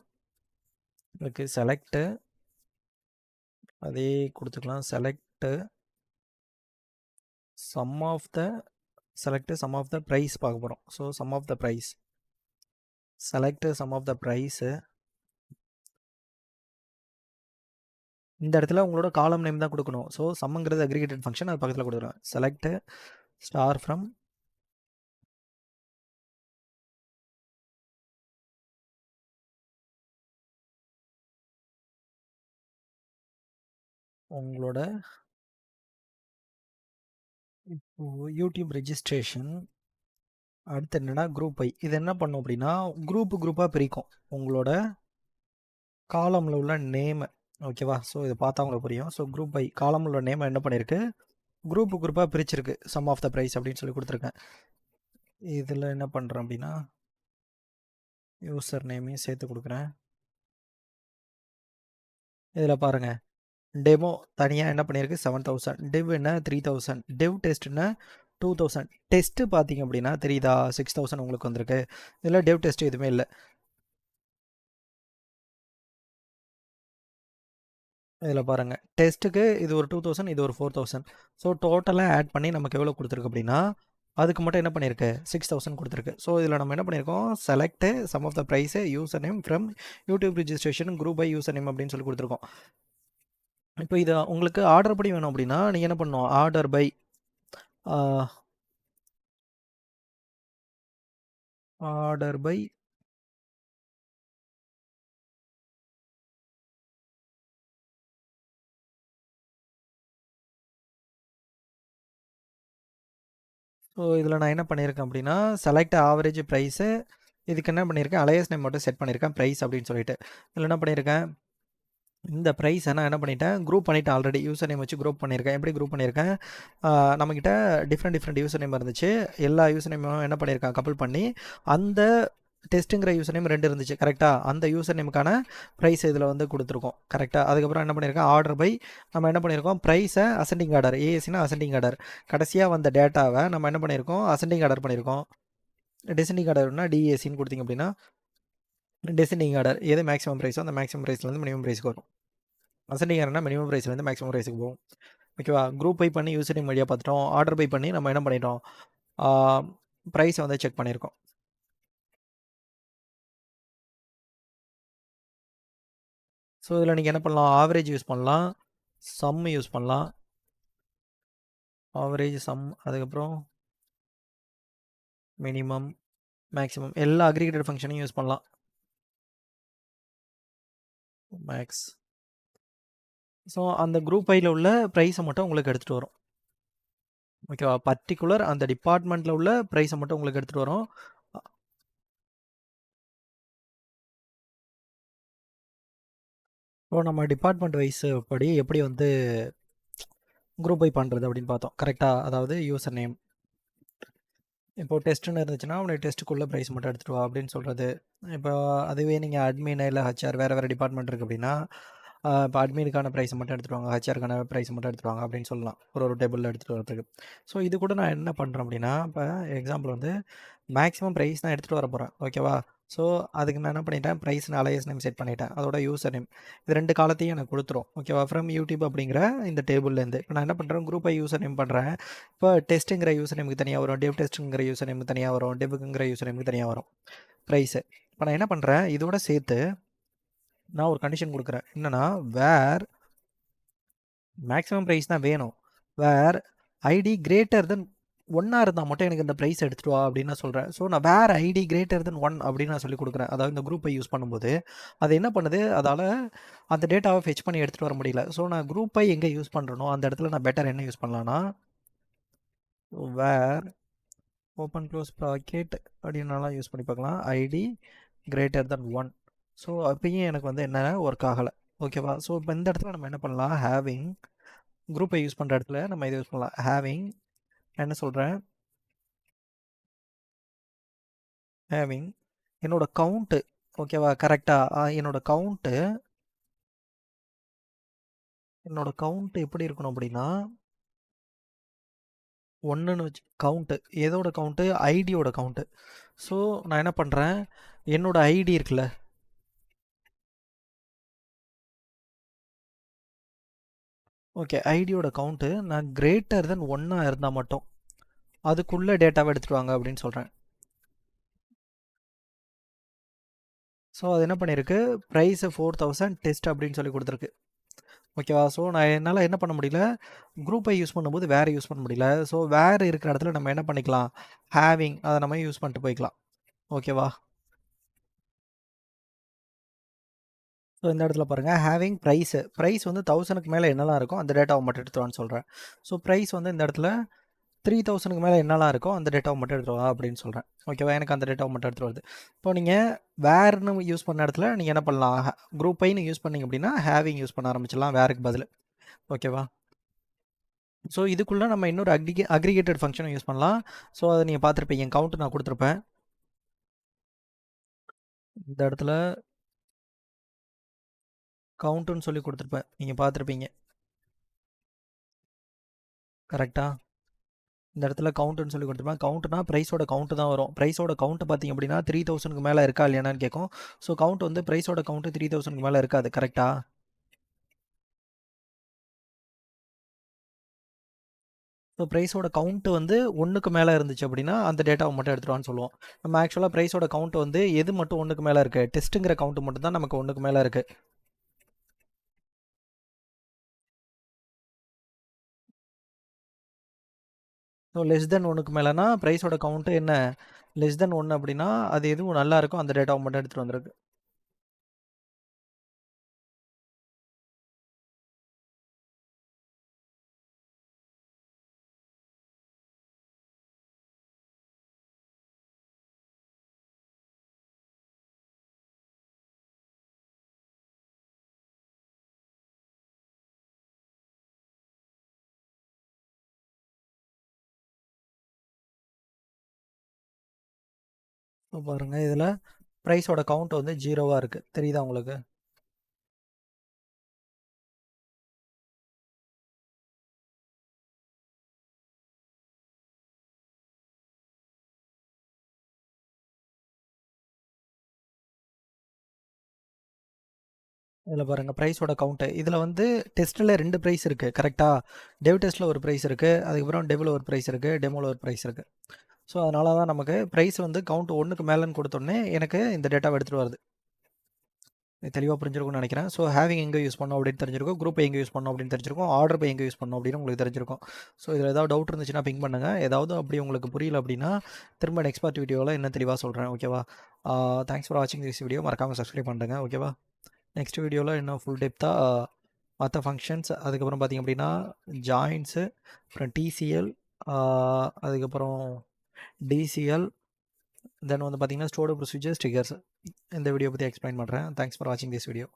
இதுக்கு செலக்ட்டு அதே கொடுத்துக்கலாம். Select sum of the price பார்க்க போகிறோம். So sum of the price, select sum of the price. இந்த இடத்துல உங்களோட காலம் நேம் தான் கொடுக்கணும். ஸோ சம்ங்கிறது அக்ரிகேட்டட் ஃபங்க்ஷன், அது பக்கத்தில் கொடுக்குறோம். செலக்ட் ஸ்டார் ஃப்ரம் உங்களோட இப்போ யூடியூப் ரெஜிஸ்ட்ரேஷன். அடுத்து என்னென்னா குரூப் ஐ. இது என்ன பண்ணும் அப்படின்னா குரூப்பாக பிரிக்கும் உங்களோட காலமில் உள்ள நேமு. ஓகேவா? ஸோ இதை பார்த்தா உங்களுக்கு புரியும். ஸோ குரூப் ஐ காலமில் உள்ள நேமை என்ன பண்ணியிருக்கு, குரூப்பாக பிரிச்சிருக்கு. சம் ஆஃப் த ப்ரைஸ் அப்படின்னு சொல்லி கொடுத்துருக்கேன். இதில் என்ன பண்ணுறேன் அப்படின்னா யூசர் நேமையும் சேர்த்து கொடுக்குறேன். இதில் பாருங்கள், டெமோ தனியாக என்ன பண்ணியிருக்கு 7000, டிவ் என்ன 3000, டிவ் டெஸ்ட் என்ன 2000. டெஸ்ட்டு பார்த்தீங்க அப்படின்னா தெரியுதா 6000 உங்களுக்கு வந்திருக்கு. இதில் டிவ் டெஸ்ட் எதுவுமே இல்லை. இதில் பாருங்கள், டெஸ்ட்டுக்கு இது ஒரு 2000, இது ஒரு 4000. ஸோ டோட்டலாக ஆட் பண்ணி நமக்கு எவ்வளோ கொடுத்துருக்கு அப்படின்னா அதுக்கு மட்டும் என்ன பண்ணியிருக்கு 6000 கொடுத்துருக்கு. ஸோ இதில் நம்ம என்ன பண்ணியிருக்கோம், select sum of the price user name from YouTube registration group by user name அப்படின்னு சொல்லி கொடுத்துருக்கோம். இப்போ இதை உங்களுக்கு ஆர்டர் படி வேணும் அப்படின்னா நீங்கள் என்ன பண்ணணும், ஆர்டர் பை ஸோ இதில் நான் என்ன பண்ணியிருக்கேன் அப்படின்னா செலக்ட் ஆவரேஜ் ப்ரைஸு. இதுக்கு என்ன பண்ணியிருக்கேன், அலையஸ் நேம் மட்டும் செட் பண்ணியிருக்கேன் ப்ரைஸ் அப்படின்னு சொல்லிட்டு. இதில் என்ன பண்ணியிருக்கேன், இந்த ப்ரைஸை நான் என்ன பண்ணிட்டேன், குரூப் பண்ணிவிட்டேன். ஆல்ரெடி யூசர் நேம் வச்சு குரூப் பண்ணியிருக்கேன். எப்படி குரூப் பண்ணியிருக்கேன், நம்மக்கிட்ட டிஃப்ரெண்ட் யூசர் நேம் இருந்துச்சு. எல்லா யூசர் நேமும் என்ன பண்ணியிருக்கேன், கப்பல் பண்ணி அந்த டெஸ்ட்டுங்கிற யூசர் நேம் 2 இருந்துச்சு. கரெக்டாக அந்த யூசர் நேமுக்கான ப்ரைஸ் இதில் வந்து கொடுத்துருக்கோம். கரெக்டாக அதுக்கப்புறம் என்ன பண்ணியிருக்கோம், ஆர்டர் பை நம்ம என்ன பண்ணியிருக்கோம், ப்ரைஸை அசெண்டிங் ஆர்டர், ஏஎஸ்னா அசெண்டிங் ஆர்டர், கடைசியாக வந்த டேட்டாவை நம்ம என்ன பண்ணியிருக்கோம், அசெண்டிங் ஆர்டர் பண்ணியிருக்கோம். டெசெண்டிங் ஆர்டர்னா டிஏசின்னு கொடுத்திங்க அப்படின்னா டெசெண்டிங் ஆர்டர் எது மேக்ஸிமம் ப்ரைஸோ அந்த மேக்ஸிமம் ப்ரைஸ்லேருந்து மினிமம் ப்ரைஸ்க்கு வரும். அசெண்டிங் ஆர்டர்னா மினிமம் ப்ரைஸ்லேருந்து மேக்ஸிமம் ப்ரைஸுக்கு போகும். ஓகேவா? குரூப் பை பண்ணி யூசர் நேம் வழியாக பார்த்துட்டோம். ஆர்டர் பை பண்ணி நம்ம என்ன பண்ணிட்டோம், ப்ரைஸை வந்து செக் பண்ணியிருக்கோம். ஸோ இதில் நீங்கள் என்ன பண்ணலாம், ஆவரேஜ் யூஸ் பண்ணலாம், சம் யூஸ் பண்ணலாம், ஆவரேஜ் சம், அதுக்கப்புறம் மினிமம் மேக்ஸிமம் எல்லா அக்ரிகேட்டட் ஃபங்க்ஷனையும் யூஸ் பண்ணலாம். மேக்ஸ். ஸோ அந்த குரூப் ஐயில் உள்ள ப்ரைஸை மட்டும் உங்களுக்கு எடுத்துகிட்டு வரும். ஓகேவா, பர்டிகுலர் அந்த டிபார்ட்மெண்ட்டில் உள்ள ப்ரைஸை மட்டும் உங்களுக்கு எடுத்துகிட்டு வரும். இப்போ நம்ம டிபார்ட்மெண்ட் வைஸ் படி எப்படி வந்து குரூப் பை பண்ணுறது அப்படின்னு பார்த்தோம் கரெக்டாக. அதாவது யூசர் நேம், இப்போ டெஸ்ட்டுன்னு இருந்துச்சுன்னா உனக்கு டெஸ்ட்டுக்குள்ளே ப்ரைஸ் மட்டும் எடுத்துகிட்டு வா அப்படின்னு சொல்கிறது. இப்போ அதுவே நீங்கள் அட்மின் இல்லை ஹச்ஆர் வேறு டிபார்ட்மெண்ட் இருக்குது அப்படின்னா, இப்போ அட்மினுக்கான ப்ரைஸை மட்டும் எடுத்துகிட்டு வாங்க, ஹச்ஆருக்கான ப்ரைஸை மட்டும் எடுத்துகிட்டு வாங்க அப்படின்னு சொல்லலாம், ஒரு டேபிளில் எடுத்துகிட்டு வரதுக்கு. ஸோ இது கூட நான் என்ன பண்ணுறேன் அப்படின்னா, இப்போ எக்ஸாம்பிள் வந்து மேக்ஸிமம் ப்ரைஸ் நான் எடுத்துகிட்டு வர போகிறேன், ஓகேவா. ஸோ அதுக்கு நான் என்ன பண்ணிட்டேன், ப்ரைஸ்னு அலையஸ் நேம் செட் பண்ணிட்டேன், அதோட யூசர் நேம், இது 2 காலத்தையும் எனக்கு கொடுத்துரும், ஓகேவா. ஃப்ரம் யூடியூப் அப்படிங்கிற இந்த டேபிள்லேருந்து இப்போ நான் என்ன பண்ணுறேன், குரூப்பை யூசர் நேம் பண்ணுறேன். இப்போ டெஸ்ட்டுங்கிற யூசர் நேமுக்கு தனியாக வரும், டெவ் டெஸ்ட்டுங்கிற யூசர் நேமுக்கு தனியாக வரும், டெவுக்குங்கிற யூசர் நேமுக்கு தனியாக வரும் ப்ரைஸு. இப்போ நான் என்ன பண்ணுறேன், இதோட சேர்த்து நான் ஒரு கண்டிஷன் கொடுக்குறேன், என்னென்னா வேர் மேக்ஸிமம் ப்ரைஸ் தான் வேணும், வேர் ஐடி கிரேட்டர் தென் 1 இருந்தால் மட்டும் எனக்கு இந்த ப்ரைஸ் எடுத்துகிட்டு வா அப்படின்னு நான் சொல்கிறேன். ஸோ நான் வேர் ஐடி கிரேட்டர் தென் 1 அப்படின்னு நான் சொல்லி கொடுக்குறேன். அதாவது இந்த குரூப்பை யூஸ் பண்ணும்போது அது என்ன பண்ணுது, அதால் அந்த டேட்டாவை ஃபெச் பண்ணி எடுத்துகிட்டு வர முடியல. ஸோ நான் குரூப்பை எங்கே யூஸ் பண்ணுறனோ அந்த இடத்துல நான் பெட்டர் என்ன யூஸ் பண்ணலான்னா, வேர் ஓப்பன் க்ளோஸ் ப்ராக்கெட் அப்படின்னாலாம் யூஸ் பண்ணி பார்க்கலாம், ஐடி கிரேட்டர் தென் 1. ஸோ அப்பயும் எனக்கு வந்து என்ன ஒர்க் ஆகலை, ஓகேவா. ஸோ இப்போ இந்த இடத்துல நம்ம என்ன பண்ணலாம், ஹேவிங் குரூப்பை யூஸ் பண்ணுற இடத்துல நம்ம இதை யூஸ் பண்ணலாம், ஹேவிங் என்ன சொல்கிறேன், ஹேவிங் என்னோட கவுண்ட்டு, ஓகேவா. கரெக்டாக என்னோட கவுண்ட்டு எப்படி இருக்கணும் அப்படின்னா, 1ன்னு வச்சு கவுண்ட்டு, எதோட கவுண்ட்டு, ஐடியோட கவுண்ட்டு. ஸோ நான் என்ன பண்ணுறேன், என்னோட ஐடி இருக்குல்ல, ஓகே, ஐடியோட கவுண்ட்டு நான் கிரேட்டர் தென் 1 இருந்தால் மட்டும் அதுக்குள்ளே டேட்டாவை எடுத்துகிட்டு வாங்க அப்படின்னு சொல்கிறேன். ஸோ அது என்ன பண்ணியிருக்கு, ப்ரைஸு 4000 டெஸ்ட் அப்படின்னு சொல்லி கொடுத்துருக்கு, ஓகேவா. ஸோ நான் என்னால் என்ன பண்ண முடியல, குரூப்பை யூஸ் பண்ணும்போது வேறு யூஸ் பண்ண முடியல. ஸோ வேறு இருக்கிற இடத்துல நம்ம என்ன பண்ணிக்கலாம், ஹேவிங் அதை நம்ம யூஸ் பண்ணிட்டு போய்க்கலாம், ஓகேவா. ஸோ இந்த இடத்துல பாருங்கள், ஹேவிங் ப்ரைஸ் வந்து 1000க்கு மேலே என்னெல்லாம் இருக்கோ அந்த டேட்டாவை மட்டும் எடுத்துவான்னு சொல்கிறேன். ஸோ ப்ரைஸ் வந்து இந்த இடத்துல 3000க்கு மேலே என்னெல்லாம் இருக்கோ அந்த டேட்டாவை மட்டும் எடுத்துட்டு வா அப்படின்னு சொல்கிறேன், ஓகேவா. எனக்கு அந்த டேட்டாவை மட்டும் எடுத்துகிட்டு வருது. இப்போ நீங்கள் வேர்னு யூஸ் பண்ண இடத்துல நீங்கள் என்ன பண்ணலாம், குரூப்பைன்னு யூஸ் பண்ணிங்க அப்படின்னா ஹேவிங் யூஸ் பண்ண ஆரம்பிச்சிடலாம் வேருக்கு பதில், ஓகேவா. ஸோ இதுக்குள்ளே நம்ம இன்னொரு அக்ரிகேட்டட் ஃபங்க்ஷனை யூஸ் பண்ணலாம். ஸோ அதை நீங்கள் பார்த்துருப்பீங்க, கவுண்ட் நான் கொடுத்துருப்பேன் இந்த இடத்துல, கவுண்ட்டுன்னு சொல்லி கொடுத்துருப்பேன், நீங்கள் பார்த்துருப்பீங்க கரெக்டாக. இந்த இடத்துல கவுண்ட்டுன்னு சொல்லி கொடுத்துருப்பேன், கவுண்ட்னா ப்ரைஸோட கவுண்ட்டு தான் வரும். ப்ரைஸோட கவுண்ட்டு பார்த்திங்க அப்படின்னா 3000க்கு மேலே இருக்கா இல்லையானு கேட்கும். ஸோ கவுண்ட் வந்து ப்ரைஸோட கவுண்ட்டு 3000க்கு மேலே இருக்காது, கரெக்டாக. ஸோ ப்ரைஸோட கவுண்ட்டு வந்து 1க்கு மேலே இருந்துச்சு அப்படின்னா அந்த டேட்டாவை மட்டும் எடுத்துகிட்டு சொல்லுவோம். நம்ம ஆக்சுவலாக ப்ரைஸோட கவுண்ட் வந்து எது மட்டும் 1க்கு மேலே இருக்குது, டெஸ்ட்டுங்கிற கவுண்ட் மட்டும் தான் நமக்கு 1க்கு மேலே இருக்குது. ஸோ லெஸ் தென் 1க்கு மேலேனா ப்ரைஸோட கவுண்ட்டு என்ன, லெஸ் தென் 1 அப்படின்னா அது எதுவும் நல்லா இருக்கும் அந்த டேட்டாவை மட்டும் எடுத்துகிட்டு வந்துருக்கு. ஸோ பாருங்கள், இதில் ப்ரைஸோட கவுண்ட் வந்து 0வாக இருக்குது, தெரியுதா உங்களுக்கு. இதில் பாருங்கள் ப்ரைஸோட கவுண்ட்டு. இதில் வந்து டெஸ்ட்டில் 2 ப்ரைஸ் இருக்குது கரெக்டாக. டெவ் டெஸ்ட்டில் ஒரு ப்ரைஸ் இருக்குது, அதுக்கப்புறம் டெவில் ஒரு ப்ரைஸ் இருக்குது, டெமோவில் ஒரு ப்ரைஸ் இருக்குது. ஸோ அதனால தான் நமக்கு ப்ரைஸ் வந்து கவுண்ட் 1க்கு மேலேன்னு கொடுத்தோடனே எனக்கு இந்த டேட்டாவை எடுத்துகிட்டு வருது. தெளிவாக புரிஞ்சிருக்கும்னு நினைக்கிறேன். ஸோ ஹேவிங் எங்கே யூஸ் பண்ணோம் அப்படின்னு தெரிஞ்சிருக்கும், குரூப் எங்கே யூஸ் பண்ணோம் அப்படின்னு தெரிஞ்சிருக்கும், ஆர்டர் பை எங்கே யூஸ் பண்ணோம் அப்படின்னு உங்களுக்கு தெரிஞ்சிருக்கும். ஸோ இதில் ஏதாவது டவுட் இருந்துச்சுன்னா பிங் பண்ணுங்கள். ஏதாவது அப்படி உங்களுக்கு புரியல அப்படின்னா திரும்ப நெக்ஸ்ட் பார்ட் வீடியோவில் என்ன தெளிவாக சொல்கிறேன். ஓகேவா? தேங்க்ஸ் ஃபார் வாட்சிங் திஸ் வீடியோ. மறக்காமல் சப்ஸ்கிரைப் பண்ணுங்க. ஓகேவா? நெக்ஸ்ட் வீடியோவில் இன்னும் ஃபுல் டெப்த்தாக மற்ற ஃபங்க்ஷன்ஸ், அதுக்கப்புறம் பார்த்திங்க அப்படின்னா ஜாயின்ஸு, அப்புறம் டிசிஎல், அதுக்கப்புறம் டிசிஎல், தென் வந்து பார்த்திங்கன்னா ஸ்டோர்டு ப்ரொசீஜர்ஸ், ட்ரிகர்ஸ், இந்த வீடியோ பற்றி எக்ஸ்பிளைன் பண்ணுறேன். தேங்க்ஸ் ஃபார் வாட்சிங் திஸ் வீடியோ.